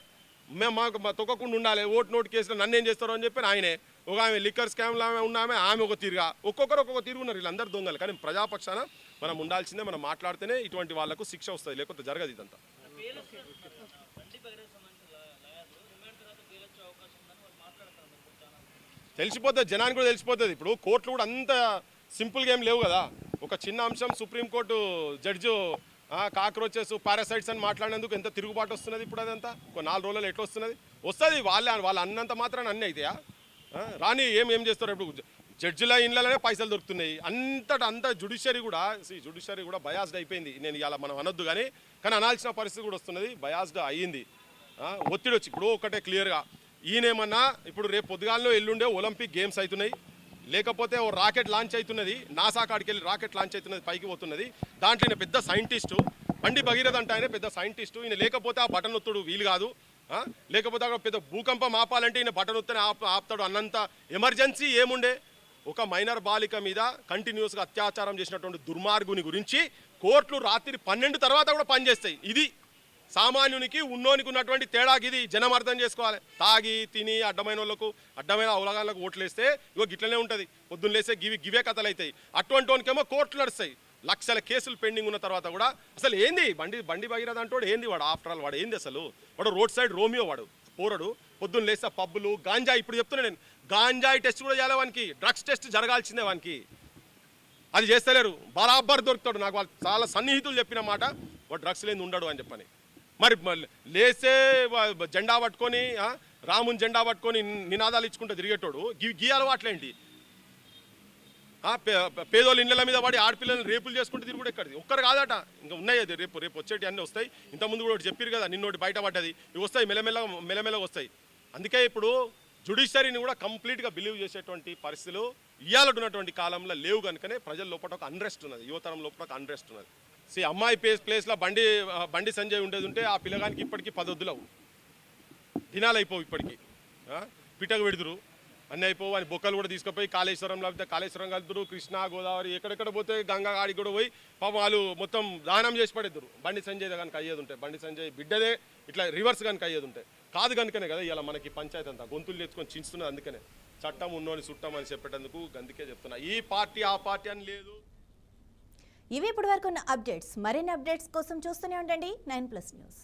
మేము మాకు తొక్కకుండా ఉండాలి, ఓటు కేసులో నన్ను ఏం చేస్తారు అని చెప్పి ఆయనే. ఒక ఆమె లిక్కర్ స్కామ్లో ఆమె ఒక తీరుగా, ఒక్కొక్కరు ఒక్కొక్క తీరుగున్నారు. వీళ్ళందరూ దొంగలు. కానీ ప్రజాపక్షాన మనం ఉండాల్సిందే, మనం మాట్లాడితేనే ఇటువంటి వాళ్ళకు శిక్ష వస్తుంది, లేకపోతే జరగదు ఇదంతా. తెలిసిపోతుంది, జనానికి కూడా తెలిసిపోతుంది. ఇప్పుడు కోర్టులు కూడా అంత సింపుల్గా ఏం లేవు కదా. ఒక చిన్న అంశం సుప్రీంకోర్టు జడ్జి కాక్రోచెస్ పారాసైట్స్ అని మాట్లాడినందుకు ఎంత తిరుగుబాటు వస్తున్నది. ఇప్పుడు అదంతా ఒక 4 రోజులు ఎట్లా వస్తున్నది, వస్తుంది. వాళ్ళు అన్నంత మాత్రాన అన్నీ అవుతాయా? రాని ఏం చేస్తారు. ఇప్పుడు జడ్జిల ఇళ్ళలోనే పైసలు దొరుకుతున్నాయి. అంత జుడిషియరీ కూడా బయాస్డ్ అయిపోయింది. నేను ఇలా మనం అనొద్దు కానీ అనాల్సిన పరిస్థితి కూడా వస్తున్నది. బయాస్డ్ అయ్యింది, ఒత్తిడి వచ్చి. ఇప్పుడు ఒకటే క్లియర్గా ఈయనేమన్నా ఇప్పుడు రేపు పొద్దుగాల్లో ఎల్లుండే ఒలింపిక్ గేమ్స్ అవుతున్నాయి, లేకపోతే ఓ రాకెట్ లాంచ్ అవుతున్నది, నాసా కాడికి వెళ్ళి రాకెట్ లాంచ్ అవుతున్నది, పైకి పోతున్నది. దాంట్లో ఈయన పెద్ద సైంటిస్టు, బండి భగీరథ అంటే ఆయన పెద్ద సైంటిస్టు. ఈయన లేకపోతే ఆ బటన్ ఒత్తుడు వీలు కాదు. లేకపోతే అక్కడ పెద్ద భూకంపం ఆపాలంటే ఈయన బటన్ ఒత్తనే ఆపుతాడు. అన్నంత ఎమర్జెన్సీ ఏముండే. ఒక మైనర్ బాలిక మీద కంటిన్యూస్గా అత్యాచారం చేసినటువంటి దుర్మార్గుని గురించి కోర్టులు రాత్రి 12 తర్వాత కూడా పనిచేస్తాయి. ఇది సామాన్యునికి ఉన్నోనికి ఉన్నటువంటి తేడాకి ఇది జనం అర్థం చేసుకోవాలి. తాగి తిని అడ్డమైన వాళ్ళకు అడ్డమైన అవలగాళ్ళకు ఓట్లేస్తే ఇగో గిట్లనే ఉంటుంది. పొద్దున్న లేస్తే గివే కథలు అవుతాయి. అటువంటి వానికేమో కోర్టులు నడుస్తాయి. లక్షల కేసులు పెండింగ్ ఉన్న తర్వాత కూడా అసలు ఏంది బండి భగీరథ అంటోడు ఏంది వాడు, ఆఫ్టర్ ఆల్ వాడు ఏంది అసలు, వాడు రోడ్ సైడ్ రోమియో, వాడు పోరడు. పొద్దున్న లేస్తే పబ్బులు గాంజాయి. ఇప్పుడు చెప్తున్నా నేను, గాంజాయి టెస్ట్ కూడా చేయాలి వానికి, డ్రగ్స్ టెస్ట్ జరగాల్సిందే వానికి. అది చేస్తలేరు, బరాబర్ దొరుకుతాడు. నాకు వాళ్ళు చాలా సన్నిహితులు చెప్పిన మాట, వాడు డ్రగ్స్ లేని ఉండడు అని చెప్పని. మరి లేస్తే జెండా పట్టుకొని రాముని జెండా పట్టుకొని నినాదాలు ఇచ్చుకుంటూ తిరిగేటోడు గీ అలవాట్లేంటి? పేదోళ్ళ ఇళ్ళ మీద పడి ఆడపిల్లల్ని రేపులు చేసుకుంటూ తిరుగుడు ఎక్కడిది? ఒక్కరు కాదట, ఇంకా ఉన్నాయి. అది రేపు వచ్చేటి అన్నీ వస్తాయి. ఇంతకుముందు కూడా చెప్పారు కదా, నిన్నోటి బయటపడ్డది. ఇవి వస్తాయి, మెల్లమెల్ల వస్తాయి. అందుకే ఇప్పుడు జుడిషియరీని కూడా కంప్లీట్గా బిలీవ్ చేసేటువంటి పరిస్థితులు ఇవాళ ఉన్నటువంటి కాలంలో లేవు. కనుకనే ప్రజల లోపల ఒక అన్రెస్ట్ ఉన్నది, యువతరం లోపల ఒక అన్రెస్ట్ ఉన్నది. అమ్మాయి ప్లేస్లో బండి సంజయ్ ఉండేది ఉంటే ఆ పిల్లగానికి ఇప్పటికీ 10 వద్దులవు, దినాలు అయిపోవు. ఇప్పటికీ పిటకు పెడుతురు, అన్నీ అయిపోవు. అని బొక్కలు కూడా తీసుకుపోయి కాళేశ్వరం లేకపోతే కాళేశ్వరం కలుపుతురు, కృష్ణా గోదావరి ఎక్కడెక్కడ పోతే గంగా గాడికి కూడా పోయి పాపం వాళ్ళు మొత్తం దానం చేసి పడేద్దరు. బండి సంజయ్ కనుక అయ్యేది ఉంటే, బండి సంజయ్ బిడ్డదే ఇట్లా రివర్స్ కనుక అయ్యేది ఉంటే కాదు. కనుకనే కదా ఇలా మనకి పంచాయతీ అంతా గొంతులు తెచ్చుకొని చించుతున్నది. అందుకనే చట్టం ఉన్నోని చుట్టం అని చెప్పేటందుకు అందుకే చెప్తున్నా, ఈ పార్టీ ఆ పార్టీ అని లేదు. ఇవి ఇప్పటి వరకు ఉన్న అప్డేట్స్. మరిన్ని అప్డేట్స్ కోసం చూస్తూనే ఉండండి 9+ న్యూస్.